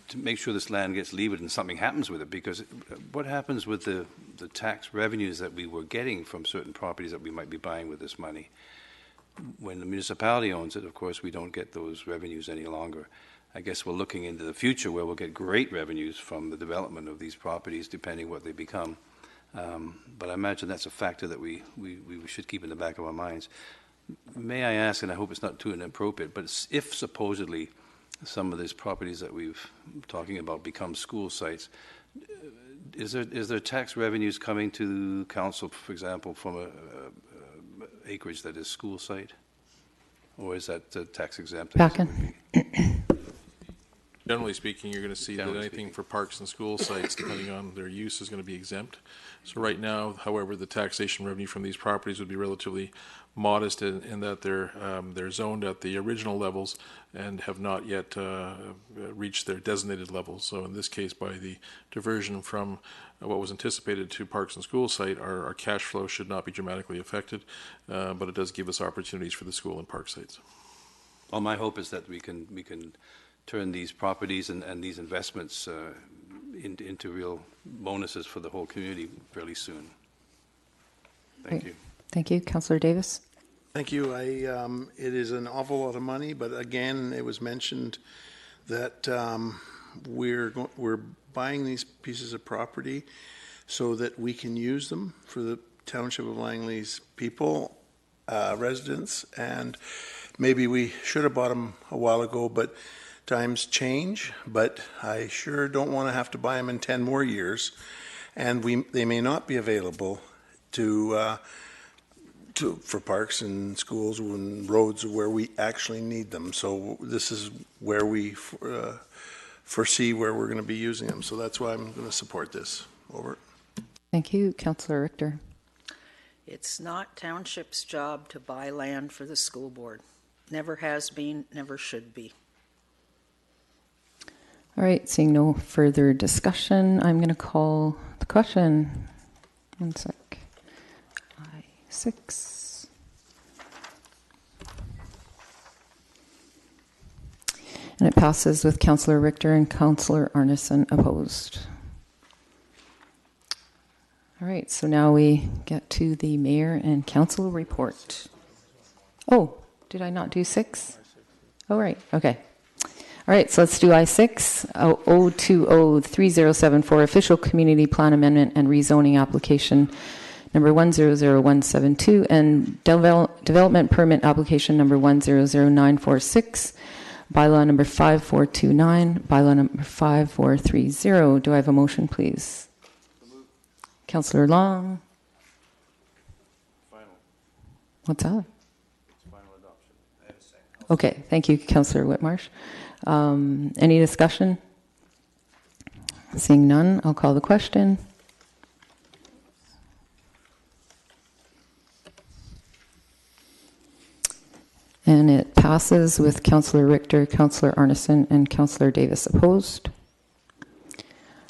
to make sure this land gets levered and something happens with it, because what happens with the tax revenues that we were getting from certain properties that we might be buying with this money? When the municipality owns it, of course, we don't get those revenues any longer. I guess we're looking into the future where we'll get great revenues from the development of these properties, depending what they become. But I imagine that's a factor that we should keep in the back of our minds. May I ask, and I hope it's not too inappropriate, but if supposedly some of these properties that we've talking about become school sites, is there tax revenues coming to council, for example, from acreage that is school site? Or is that tax exempt? Back in. Generally speaking, you're going to see that Generally anything speaking. for parks and school sites, depending on their use, is going to be exempt. So right now, however, the taxation revenue from these properties would be relatively modest in that they're zoned at the original levels and have not yet reached their designated levels. So in this case, by the diversion from what was anticipated to parks and school site, our cash flow should not be dramatically affected, but it does give us opportunities for the school and park sites. Well, my hope is that we can turn these properties and these investments into real bonuses for the whole community fairly soon. Thank you. Thank you. Councillor Davis? Thank you. It is an awful lot of money, but again, it was mentioned that we're buying these pieces of property so that we can use them for the Township of Langley's people, residents, and maybe we should have bought them a while ago, but times change. But I sure don't want to have to buy them in 10 more years, and they may not be available for parks and schools and roads where we actually need them. So this is where we foresee where we're going to be using them. So that's why I'm going to support this. Over. Thank you. Councillor Richter? It's not Township's job to buy land for the school board. Never has been, never should be. All right, seeing no further discussion, I'm going to call the question. One sec. I6. And it passes with Councillor Richter and Councillor Arneson opposed. All right, so now we get to the Mayor and Council report. Oh, did I not do 6? Oh, right, okay. All right, so let's do I6, 0203074, Official Community Plan Amendment and Rezoning Application number 100172, and Development Permit Application number 100946, Bylaw number 5429, Bylaw number 5430. Do I have a motion, please? Councillor Long. Final. What's that? Final adoption. I have a second. Okay, thank you, Councillor Whitmarsh. Any discussion? Seeing none, I'll call the question. And it passes with Councillor Richter, Councillor Arneson, and Councillor Davis opposed.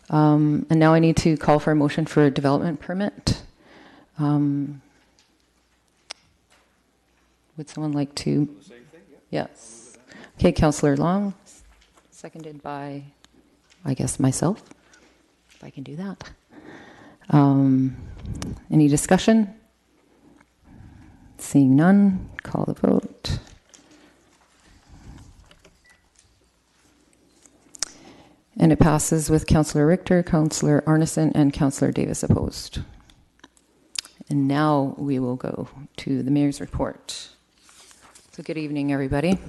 And now I need to call for a motion for a development permit. Would someone like to? The same thing, yeah. Yes. Okay, Councillor Long, seconded by, I guess, myself, if I can do that. Any discussion? Seeing none, call the vote. And it passes with Councillor Richter, Councillor Arneson, and Councillor Davis opposed. And now we will go to the Mayor's report. So good evening, everybody.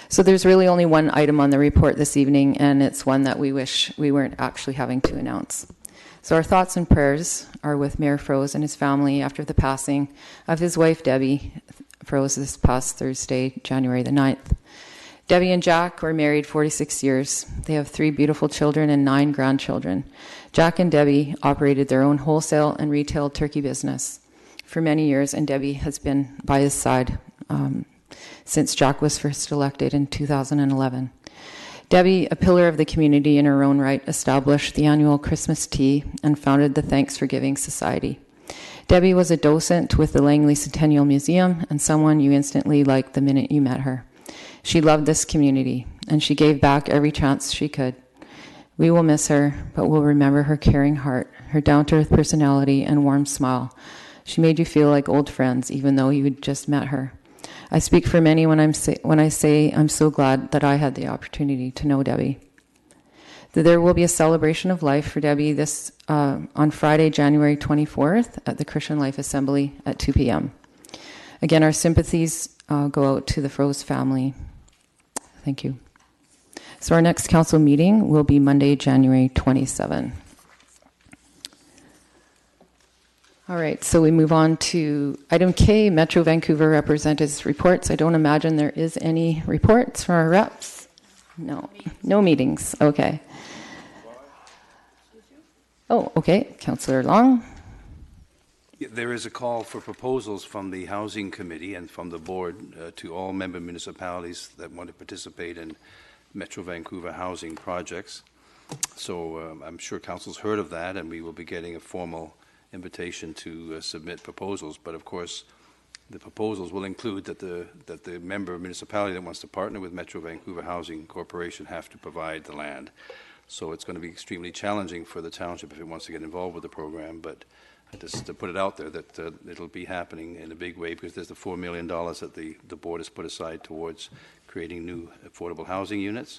So there's really only one item on the report this evening, and it's one that we wish we weren't actually having to announce. So our thoughts and prayers are with Mayor Froese and his family after the passing of his wife, Debbie Froese, this past Thursday, January the 9th. Debbie and Jack were married 46 years. They have 3 beautiful children and 9 grandchildren. Jack and Debbie operated their own wholesale and retail turkey business for many years, and Debbie has been by his side since Jack was first elected in 2011. Debbie, a pillar of the community in her own right, established the annual Christmas tea and founded the Thanks for Giving Society. Debbie was a docent with the Langley Centennial Museum and someone you instantly liked the minute you met her. She loved this community, and she gave back every chance she could. We will miss her, but we'll remember her caring heart, her down-to-earth personality, and warm smile. She made you feel like old friends, even though you had just met her. I speak for many when I say I'm so glad that I had the opportunity to know Debbie. There will be a celebration of life for Debbie this on Friday, January 24th at the Christian Life Assembly at 2 p.m. Again, our sympathies go out to the Froese family. Thank you. So our next council meeting will be Monday, January 27. All right, so we move on to item K, Metro Vancouver representatives' reports. I don't imagine there is any reports from our reps. No meetings. Okay. Oh, okay. Councillor Long. There is a call for proposals from the Housing Committee and from the board to all member municipalities that want to participate in Metro Vancouver housing projects. So I'm sure Council's heard of that, and we will be getting a formal invitation to submit proposals. But of course, the proposals will include that the member municipality that wants to partner with Metro Vancouver Housing Corporation have to provide the land. So it's going to be extremely challenging for the township if it wants to get involved with the program. But just to put it out there that it'll be happening in a big way, because there's the $4 million that the board has put aside towards creating new affordable housing units.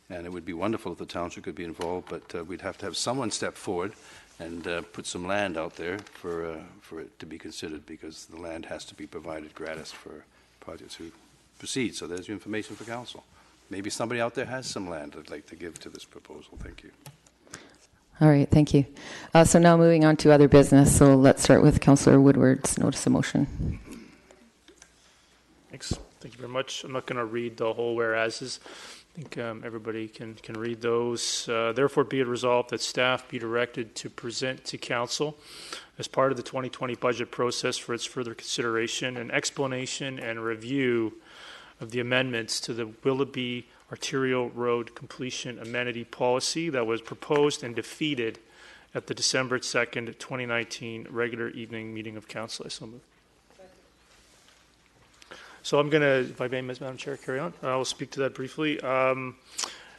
And it would be wonderful if the township could be involved, but we'd have to have someone step forward and put some land out there for it to be considered, because the land has to be provided gratis for projects to proceed. So there's your information for council. Maybe somebody out there has some land they'd like to give to this proposal. Thank you. All right, thank you. So now moving on to other business. So let's start with Councillor Woodward's notice of motion. Thanks. Thank you very much. I'm not going to read the whole whereases. I think everybody can read those. Therefore, be it resolved that staff be directed to present to council as part of the 2020 budget process for its further consideration an explanation and review of the amendments to the Willoughby Arterial Road Completion Amenity Policy that was proposed and defeated at the December 2nd, 2019 regular evening meeting of council. I so move. So I'm going to, if I may, Madam Chair, carry on. I will speak to that briefly.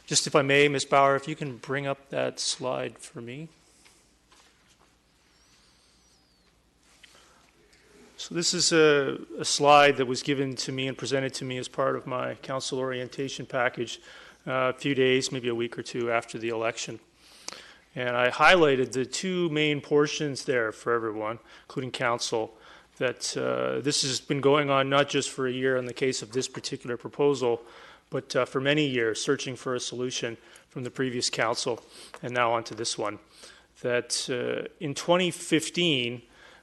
Just if I may, Ms. Bauer, if you can bring up that slide for me. So this is a slide that was given to me and presented to me as part of my council orientation package a few days, maybe a week or two after the election. And I highlighted the two main portions there for everyone, including council, that this has been going on not just for a year in the case of this particular proposal, but for many years, searching for a solution from the previous council and now onto this one. That in 2015,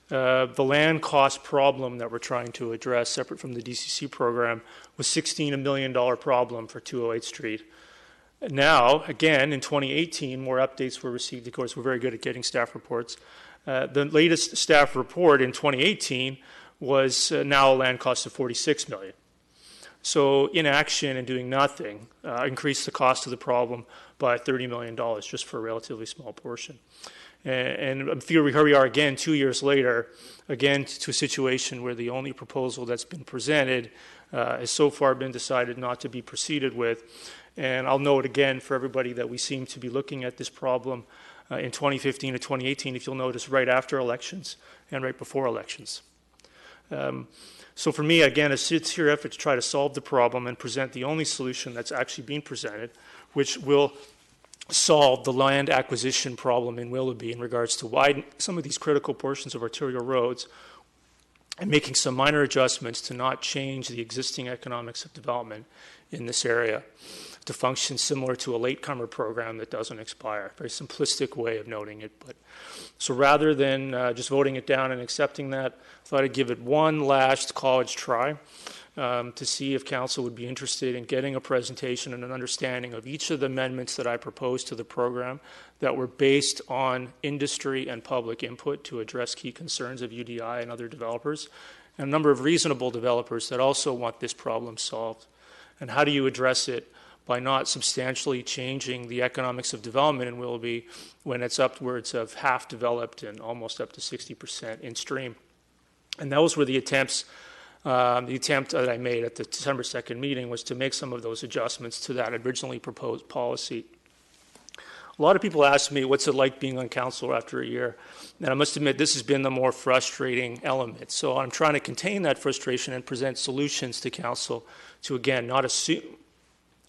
the land cost problem that we're trying to address, separate from the DCC program, was $16 million problem for 208th Street. Now, again, in 2018, more updates were received. Of course, we're very good at getting staff reports. The latest staff report in 2018 was now a land cost of $46 million. So inaction and doing nothing increased the cost of the problem by $30 million just for a relatively small portion. And here we are again 2 years later, again to a situation where the only proposal that's been presented has so far been decided not to be proceeded with. And I'll note again for everybody that we seem to be looking at this problem in 2015 to 2018, if you'll notice, right after elections and right before elections. So for me, again, a sincere effort to try to solve the problem and present the only solution that's actually being presented, which will solve the land acquisition problem in Willoughby in regards to widen some of these critical portions of arterial roads and making some minor adjustments to not change the existing economics of development in this area to function similar to a latecomer program that doesn't expire. Very simplistic way of noting it. But so rather than just voting it down and accepting that, I thought I'd give it one last college try to see if council would be interested in getting a presentation and an understanding of each of the amendments that I proposed to the program that were based on industry and public input to address key concerns of UDI and other developers, and a number of reasonable developers that also want this problem solved. And how do you address it? By not substantially changing the economics of development in Willoughby when it's upwards of half developed and almost up to 60% in stream. And those were the attempts. The attempt that I made at the December 2nd meeting was to make some of those adjustments to that originally proposed policy. A lot of people ask me, what's it like being on council after a year? And I must admit, this has been the more frustrating element. So I'm trying to contain that frustration and present solutions to council to, again, not assume,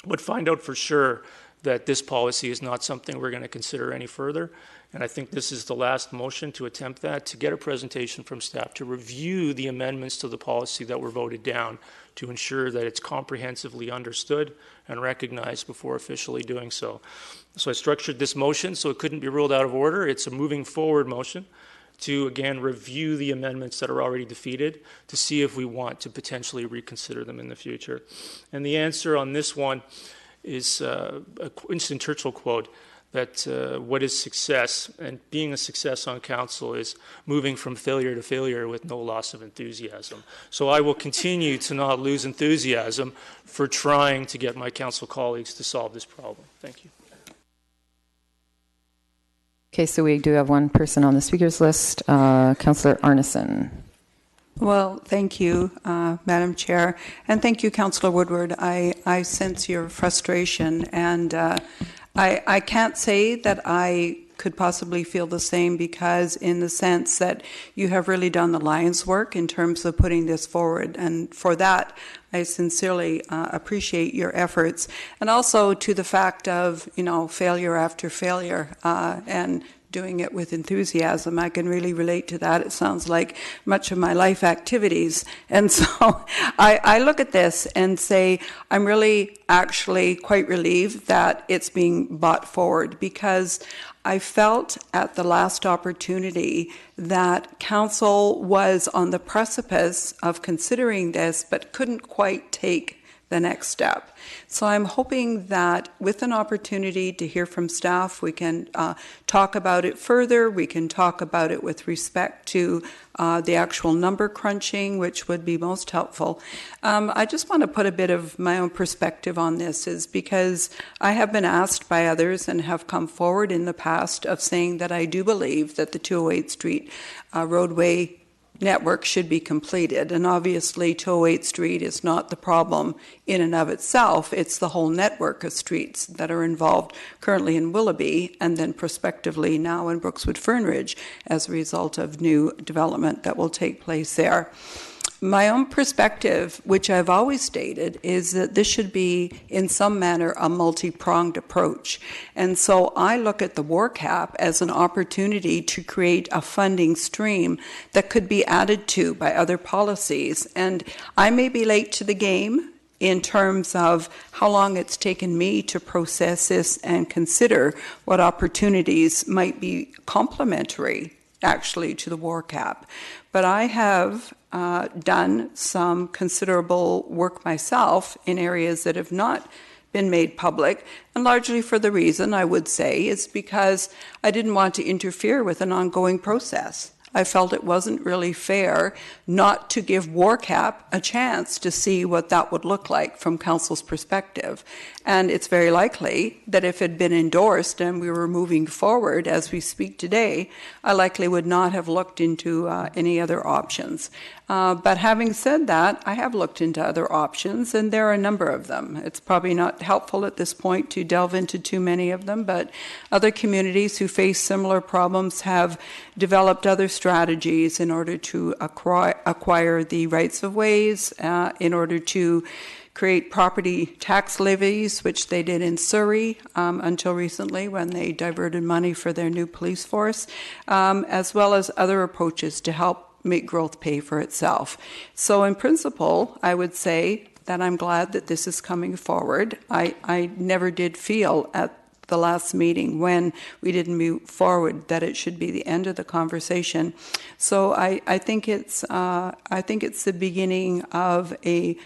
but find out for sure that this policy is not something we're going to consider any further. And I think this is the last motion to attempt that, to get a presentation from staff, to review the amendments to the policy that were voted down, to ensure that it's comprehensively understood and recognized before officially doing so. So I structured this motion so it couldn't be ruled out of order. It's a moving forward motion to, again, review the amendments that are already defeated to see if we want to potentially reconsider them in the future. And the answer on this one is a Winston Churchill quote that what is success, and being a success on council is moving from failure to failure with no loss of enthusiasm. So I will continue to not lose enthusiasm for trying to get my council colleagues to solve this problem. Thank you. Okay, so we do have one person on the speakers list, Councillor Arneson. Well, thank you, Madam Chair, and thank you, Councillor Woodward. I sense your frustration, and I can't say that I could possibly feel the same, because in the sense that you have really done the lion's work in terms of putting this forward, and for that I sincerely appreciate your efforts, and also to the fact of, you know, failure after failure, and doing it with enthusiasm. I can really relate to that. It sounds like much of my life activities. And so I look at this and say, I'm really actually quite relieved that it's being brought forward, because I felt at the last opportunity that council was on the precipice of considering this, but couldn't quite take the next step. So I'm hoping that with an opportunity to hear from staff, we can talk about it further. We can talk about it with respect to the actual number crunching, which would be most helpful. I just want to put a bit of my own perspective on this, is because I have been asked by others and have come forward in the past of saying that I do believe that the 208 Street roadway network should be completed. And obviously 208 Street is not the problem in and of itself. It's the whole network of streets that are involved currently in Willoughby, and then prospectively now in Brookswood Fernridge as a result of new development that will take place there. My own perspective, which I've always stated, is that this should be in some manner a multi-pronged approach. And so I look at the war cap as an opportunity to create a funding stream that could be added to by other policies. And I may be late to the game in terms of how long it's taken me to process this and consider what opportunities might be complementary actually to the war cap. But I have done some considerable work myself in areas that have not been made public, and largely for the reason, I would say, is because I didn't want to interfere with an ongoing process. I felt it wasn't really fair not to give WarCap a chance to see what that would look like from Council's perspective. And it's very likely that if it had been endorsed and we were moving forward as we speak today, I likely would not have looked into any other options. But having said that, I have looked into other options, and there are a number of them. It's probably not helpful at this point to delve into too many of them, but other communities who face similar problems have developed other strategies in order to acquire the rights of ways, in order to create property tax levies, which they did in Surrey until recently when they diverted money for their new police force, as well as other approaches to help make growth pay for itself. So in principle, I would say that I'm glad that this is coming forward. I never did feel at the last meeting when we didn't move forward that it should be the end of the conversation. So I think it's the beginning of a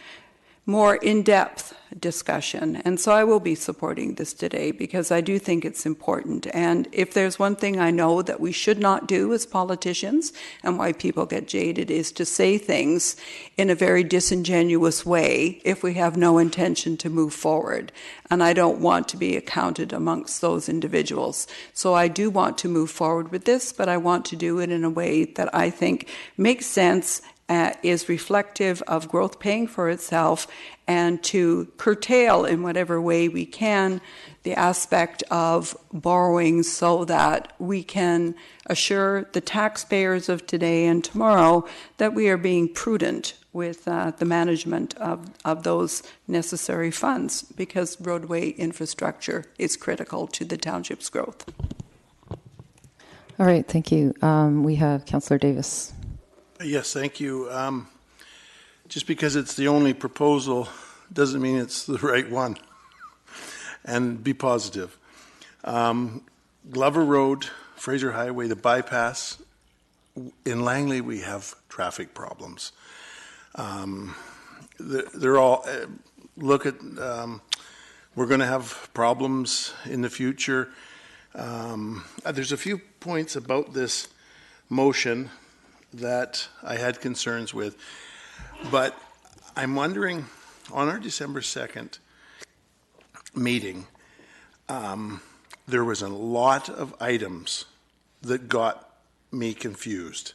more in-depth discussion. And so I will be supporting this today because I do think it's important. And if there's one thing I know that we should not do as politicians, and why people get jaded, is to say things in a very disingenuous way if we have no intention to move forward. And I don't want to be accounted amongst those individuals. So I do want to move forward with this, but I want to do it in a way that I think makes sense, is reflective of growth paying for itself, and to curtail in whatever way we can the aspect of borrowing so that we can assure the taxpayers of today and tomorrow that we are being prudent with the management of those necessary funds, because roadway infrastructure is critical to the township's growth. All right, thank you. We have Councillor Davis. Yes, thank you. Just because it's the only proposal doesn't mean it's the right one. And be positive. Glover Road, Fraser Highway, the bypass, in Langley we have traffic problems. They're all, look at, we're going to have problems in the future. There's a few points about this motion that I had concerns with, but I'm wondering, on our December 2nd meeting, there was a lot of items that got me confused.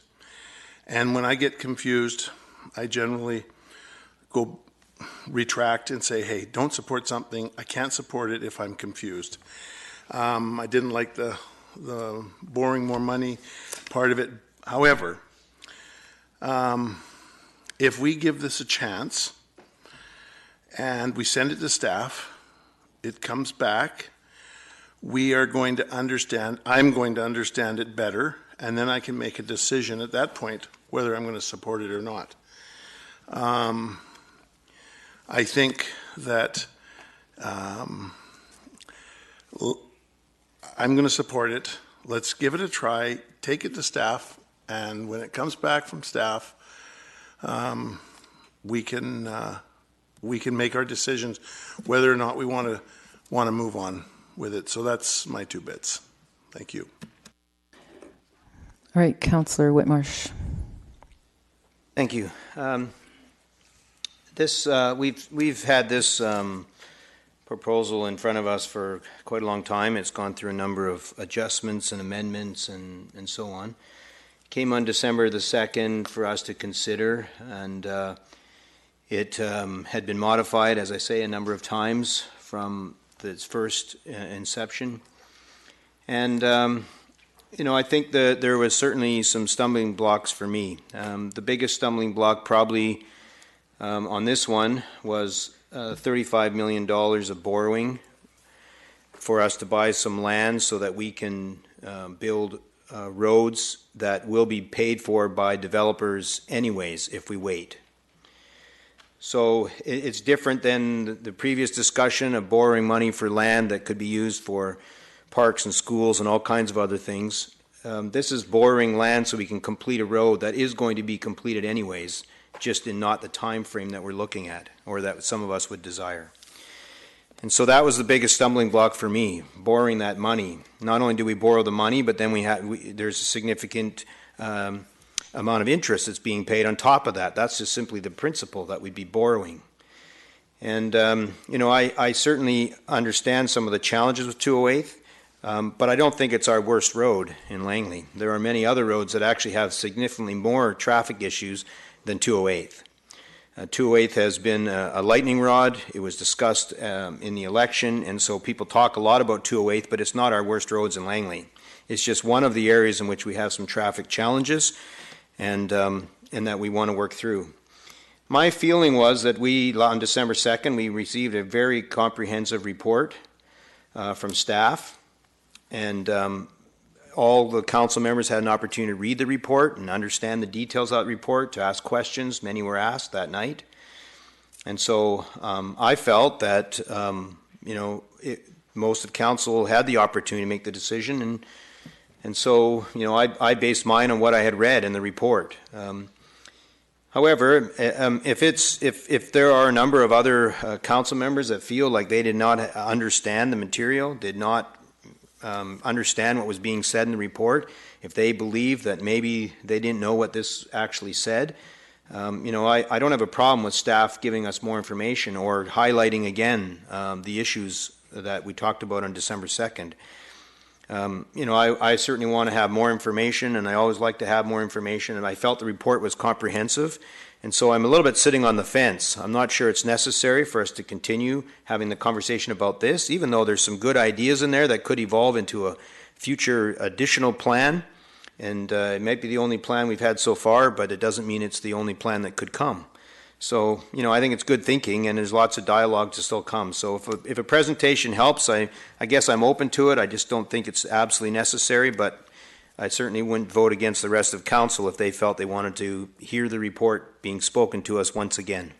And when I get confused, I generally go retract and say, hey, don't support something. I can't support it if I'm confused. I didn't like the borrowing more money part of it. However, if we give this a chance and we send it to staff, it comes back, we are going to understand, I'm going to understand it better, and then I can make a decision at that point whether I'm going to support it or not. I think that I'm going to support it. Let's give it a try, take it to staff, and when it comes back from staff, we can make our decisions whether or not we want to move on with it. So that's my 2 bits. Thank you. All right, Councillor Whitmarsh. Thank you. We've had this proposal in front of us for quite a long time. It's gone through a number of adjustments and amendments and so on. Came on December the 2nd for us to consider, and it had been modified, as I say, a number of times from its first inception. And I think that there was certainly some stumbling blocks for me. The biggest stumbling block probably on this one was $35 million of borrowing for us to buy some land so that we can build roads that will be paid for by developers anyways if we wait. So it's different than the previous discussion of borrowing money for land that could be used for parks and schools and all kinds of other things. This is borrowing land so we can complete a road that is going to be completed anyways, just in not the time frame that we're looking at or that some of us would desire. And so that was the biggest stumbling block for me, borrowing that money. Not only do we borrow the money, but then there's a significant amount of interest that's being paid on top of that. That's just simply the principle that we'd be borrowing. And, I certainly understand some of the challenges with 208th, but I don't think it's our worst road in Langley. There are many other roads that actually have significantly more traffic issues than 208th. 208th has been a lightning rod. It was discussed in the election, and so people talk a lot about 208th, but it's not our worst roads in Langley. It's just one of the areas in which we have some traffic challenges and that we want to work through. My feeling was that on December 2nd, we received a very comprehensive report from staff, and all the council members had an opportunity to read the report and understand the details of that report, to ask questions. Many were asked that night. And so I felt that, most of council had the opportunity to make the decision. And so, I based mine on what I had read in the report. However, if there are a number of other council members that feel like they did not understand the material, did not understand what was being said in the report, if they believe that maybe they didn't know what this actually said, I don't have a problem with staff giving us more information or highlighting again the issues that we talked about on December 2nd. I certainly want to have more information, and I always like to have more information, and I felt the report was comprehensive. And so I'm a little bit sitting on the fence. I'm not sure it's necessary for us to continue having the conversation about this, even though there's some good ideas in there that could evolve into a future additional plan. And it might be the only plan we've had so far, but it doesn't mean it's the only plan that could come. So, I think it's good thinking, and there's lots of dialogue to still come. So if a presentation helps, I guess I'm open to it. I just don't think it's absolutely necessary, but I certainly wouldn't vote against the rest of council if they felt they wanted to hear the report being spoken to us once again.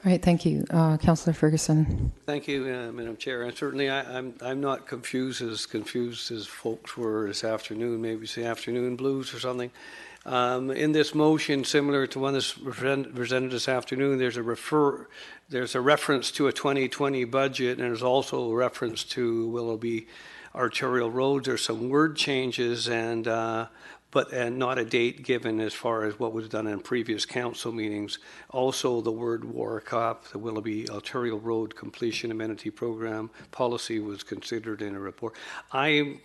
All right, thank you. Councillor Ferguson. Thank you, Madam Chair. And certainly I'm not confused as folks were this afternoon, maybe it's the afternoon blues or something. In this motion, similar to one that's presented this afternoon, there's a reference to a 2020 budget, and there's also a reference to Willoughby arterial roads. There's some word changes and not a date given as far as what was done in previous council meetings. Also, the word WARCOP, the Willoughby Arterial Road Completion Amenity Program policy, was considered in a report. I'm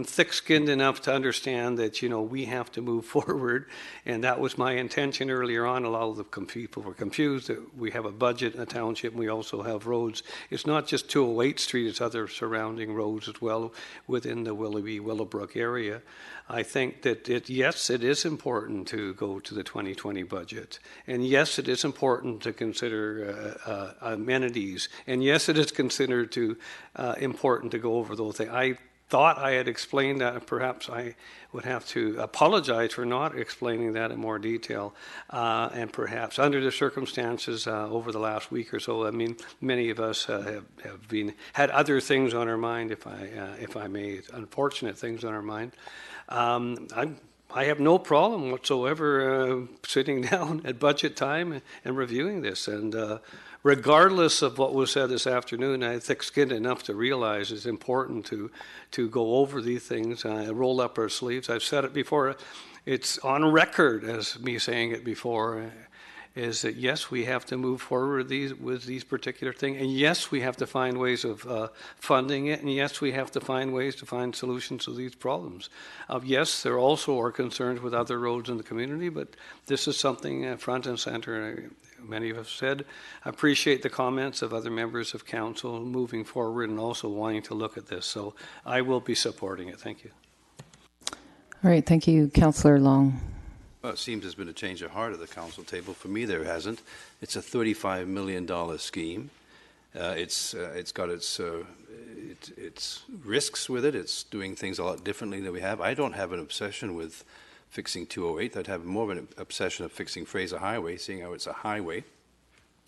thick-skinned enough to understand that we have to move forward, and that was my intention earlier on. A lot of the people were confused that we have a budget in the township, and we also have roads. It's not just 208 Street; it's other surrounding roads as well within the Willowbrook area. I think that yes, it is important to go to the 2020 budget. And yes, it is important to consider amenities. And yes, it is considered important to go over those things. I thought I had explained that, and perhaps I would have to apologize for not explaining that in more detail. And perhaps under the circumstances over the last week or so, I mean, many of us have had other things on our mind, if I may, unfortunate things on our mind. I have no problem whatsoever sitting down at budget time and reviewing this. And regardless of what was said this afternoon, I'm thick-skinned enough to realize it's important to go over these things, roll up our sleeves. I've said it before. It's on record as me saying it before. Is that yes, we have to move forward with these particular things, and yes, we have to find ways of funding it, and yes, we have to find ways to find solutions to these problems. Yes, there also are concerns with other roads in the community, but this is something front and center. Many of us said. I appreciate the comments of other members of council moving forward and also wanting to look at this. So I will be supporting it. Thank you. All right, thank you, Councillor Long. Well, it seems there's been a change of heart at the council table. For me, there hasn't. It's a $35 million scheme. It's got its risks with it. It's doing things a lot differently than we have. I don't have an obsession with fixing 208. I'd have more of an obsession of fixing Fraser Highway, seeing how it's a highway,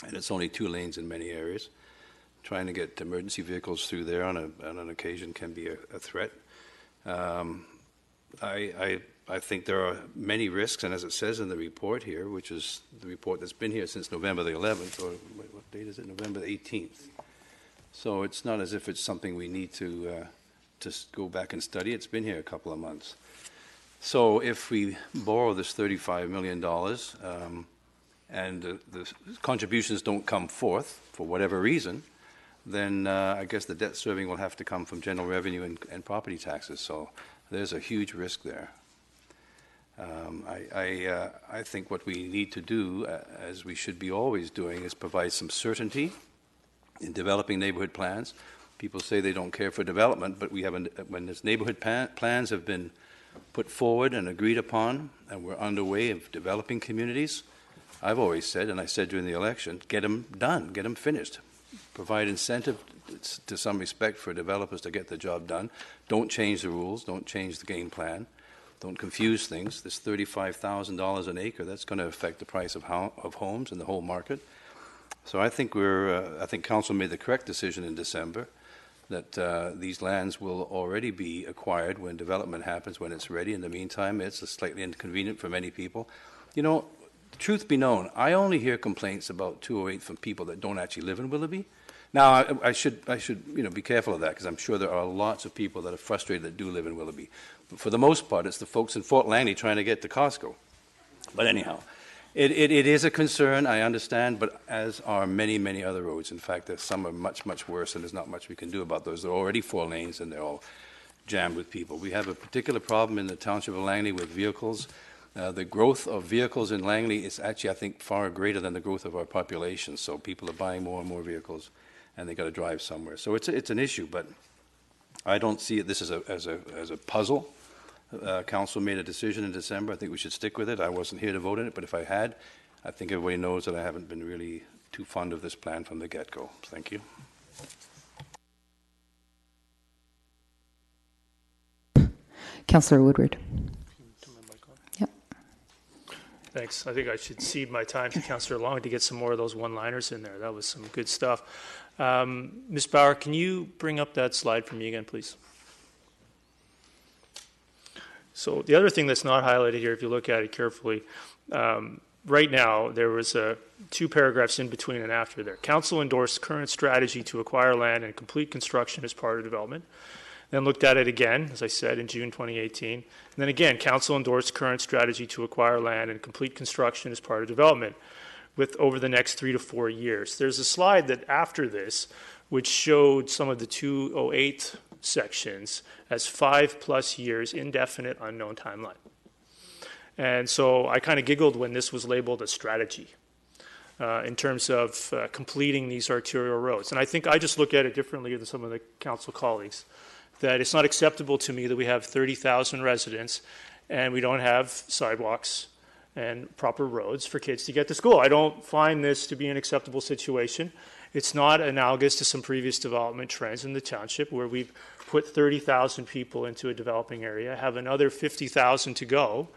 and it's only 2 lanes in many areas. Trying to get emergency vehicles through there on an occasion can be a threat. I think there are many risks, and as it says in the report here, which is the report that's been here since November the 11th, or what date is it? November the 18th. So it's not as if it's something we need to go back and study. It's been here a couple of months. So if we borrow this $35 million and the contributions don't come forth for whatever reason, then I guess the debt serving will have to come from general revenue and property taxes. So there's a huge risk there. I think what we need to do, as we should be always doing, is provide some certainty in developing neighborhood plans. People say they don't care for development, but when this neighborhood plans have been put forward and agreed upon, and we're underway of developing communities, I've always said, and I said during the election, get them done, get them finished. Provide incentive to some respect for developers to get the job done. Don't change the rules, don't change the game plan. Don't confuse things. This $35,000 an acre, that's going to affect the price of homes in the whole market. So I think I think council made the correct decision in December that these lands will already be acquired when development happens, when it's ready. In the meantime, it's slightly inconvenient for many people. You know, truth be known, I only hear complaints about 208 from people that don't actually live in Willoughby. Now, I should be careful of that, because I'm sure there are lots of people that are frustrated that do live in Willoughby. But for the most part, it's the folks in Fort Langley trying to get to Costco. But anyhow, it is a concern, I understand, but as are many, many other roads. In fact, some are much, much worse, and there's not much we can do about those. They're already 4 lanes, and they're all jammed with people. We have a particular problem in the township of Langley with vehicles. The growth of vehicles in Langley is actually, I think, far greater than the growth of our population. So people are buying more and more vehicles, and they got to drive somewhere. So it's an issue, but I don't see this as a puzzle. Council made a decision in December. I think we should stick with it. I wasn't here to vote on it, but if I had, I think everybody knows that I haven't been really too fond of this plan from the get-go. Thank you. Councillor Woodward. Yep. Thanks. I think I should cede my time to Councillor Long to get some more of those one-liners in there. That was some good stuff. Ms. Bauer, can you bring up that slide for me again, please? So the other thing that's not highlighted here, if you look at it carefully, right now there was 2 paragraphs in between and after there. Council endorsed current strategy to acquire land and complete construction as part of development. Then looked at it again, as I said, in June 2018. And then again, Council endorsed current strategy to acquire land and complete construction as part of development with over the next 3 to 4 years. There's a slide that after this, which showed some of the 208 sections as 5+ years, indefinite, unknown timeline. And so I kind of giggled when this was labeled a strategy in terms of completing these arterial roads. And I think I just look at it differently than some of the council colleagues, that it's not acceptable to me that we have 30,000 residents and we don't have sidewalks and proper roads for kids to get to school. I don't find this to be an acceptable situation. It's not analogous to some previous development trends in the township where we've put 30,000 people into a developing area, have another 50,000 to go,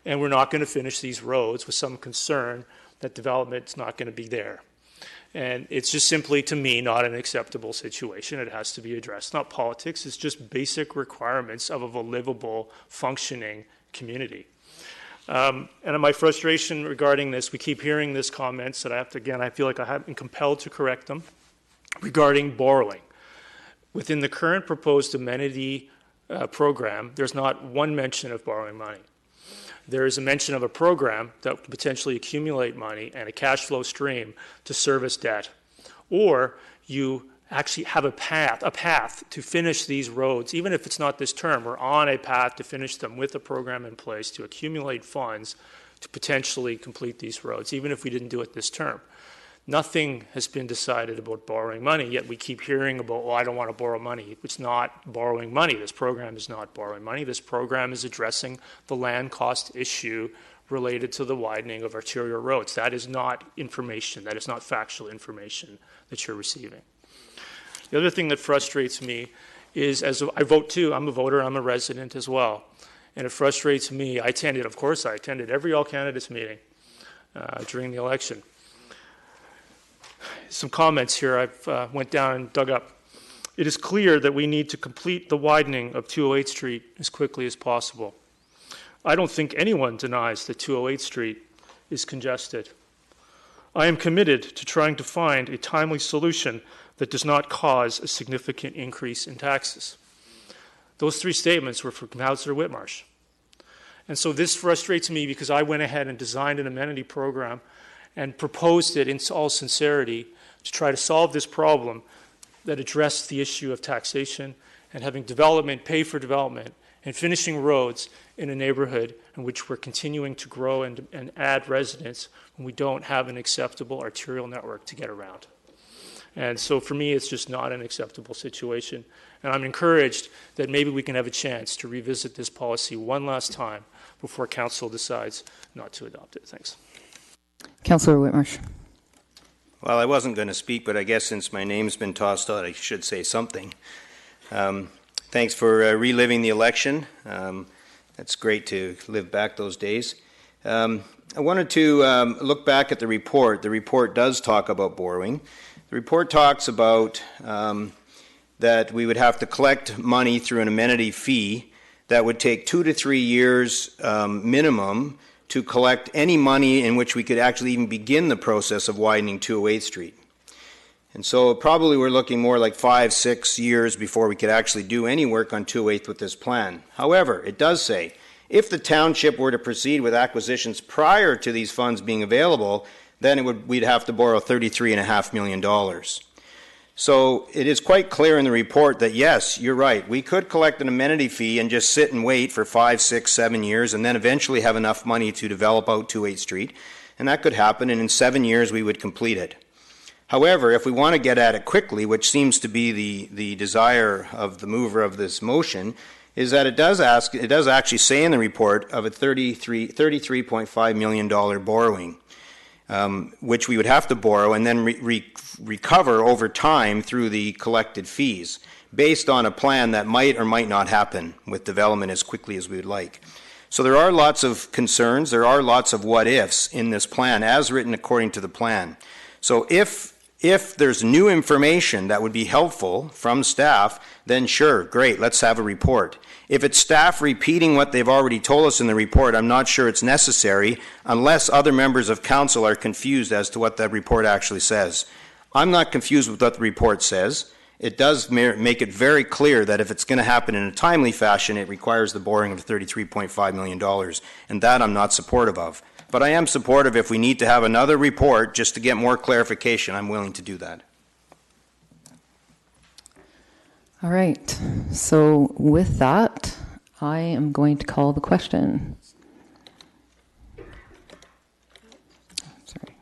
and we're not going to finish these roads with some concern that development's not going to be there. And it's just simply, to me, not an acceptable situation. It has to be addressed. Not politics. It's just basic requirements of a livable, functioning community. And my frustration regarding this, we keep hearing these comments that I have to, again, I feel like I have been compelled to correct them, regarding borrowing. Within the current proposed amenity program, there's not one mention of borrowing money. There is a mention of a program that could potentially accumulate money and a cash flow stream to service debt. Or you actually have a path to finish these roads, even if it's not this term. We're on a path to finish them with a program in place to accumulate funds to potentially complete these roads, even if we didn't do it this term. Nothing has been decided about borrowing money, yet we keep hearing about, well, I don't want to borrow money. It's not borrowing money. This program is not borrowing money. This program is addressing the land cost issue related to the widening of arterial roads. That is not information. That is not factual information that you're receiving. The other thing that frustrates me is, as I vote too, I'm a voter, I'm a resident as well. And it frustrates me. I attended every all candidates meeting during the election. Some comments here I've went down and dug up. It is clear that we need to complete the widening of 208 Street as quickly as possible. I don't think anyone denies that 208 Street is congested. I am committed to trying to find a timely solution that does not cause a significant increase in taxes. Those 3 statements were from Councillor Whitmarsh. And so this frustrates me because I went ahead and designed an amenity program and proposed it in all sincerity to try to solve this problem that addressed the issue of taxation and having development pay for development and finishing roads in a neighborhood in which we're continuing to grow and add residents when we don't have an acceptable arterial network to get around. And so for me, it's just not an acceptable situation. And I'm encouraged that maybe we can have a chance to revisit this policy one last time before council decides not to adopt it. Thanks. Councillor Whitmarsh. Well, I wasn't going to speak, but I guess since my name's been tossed out, I should say something. Thanks for reliving the election. That's great to live back those days. I wanted to look back at the report. The report does talk about borrowing. The report talks about that we would have to collect money through an amenity fee that would take 2 to 3 years minimum to collect any money in which we could actually even begin the process of widening 208th Street. And so probably we're looking more like 5-6 years before we could actually do any work on 208th with this plan. However, it does say, if the township were to proceed with acquisitions prior to these funds being available, then we'd have to borrow $33.5 million. So it is quite clear in the report that, yes, you're right, we could collect an amenity fee and just sit and wait for 5, 6, 7 years and then eventually have enough money to develop out 208th Street. And that could happen, and in 7 years we would complete it. However, if we want to get at it quickly, which seems to be the desire of the mover of this motion, is that it does actually say in the report of a $33.5 million borrowing, which we would have to borrow and then recover over time through the collected fees, based on a plan that might or might not happen with development as quickly as we would like. So there are lots of concerns, there are lots of what ifs in this plan as written according to the plan. So if there's new information that would be helpful from staff, then sure, great, let's have a report. If it's staff repeating what they've already told us in the report, I'm not sure it's necessary unless other members of council are confused as to what that report actually says. I'm not confused with what the report says. It does make it very clear that if it's going to happen in a timely fashion, it requires the borrowing of $33.5 million, and that I'm not supportive of. But I am supportive if we need to have another report just to get more clarification. I'm willing to do that. All right. So with that, I am going to call the question. Sorry.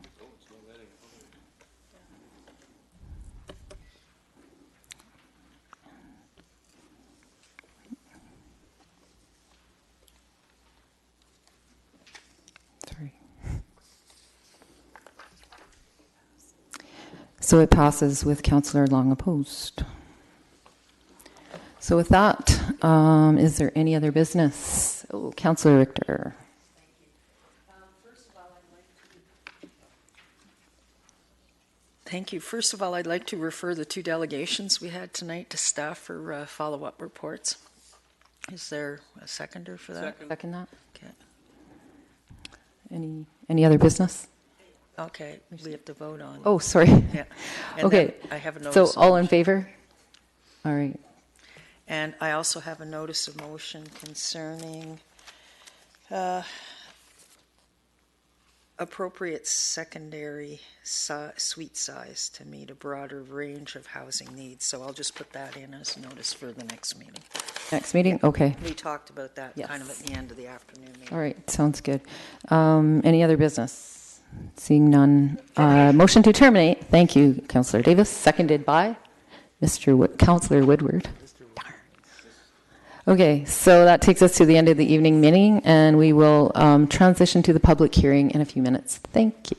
So it passes with Councillor Long opposed. So with that, is there any other business? Oh, Councillor Richter. Thank you. First of all, I'd like to refer the two delegations we had tonight to staff for follow-up reports. Is there a seconder for that? Second that. Okay. Any other business? Okay, we have to vote on. Oh, sorry. Yeah. And okay. I have a notice. So all in favor? All right. And I also have a notice of motion concerning appropriate secondary suite size to meet a broader range of housing needs. So I'll just put that in as a notice for the next meeting. Next meeting? Okay. We talked about that Yes. kind of at the end of the afternoon meeting. All right. Sounds good. Any other business? Seeing none. Motion to terminate. Thank you, Councillor Davis. Seconded by Councillor Woodward. Okay, so that takes us to the end of the evening meeting, and we will transition to the public hearing in a few minutes. Thank you.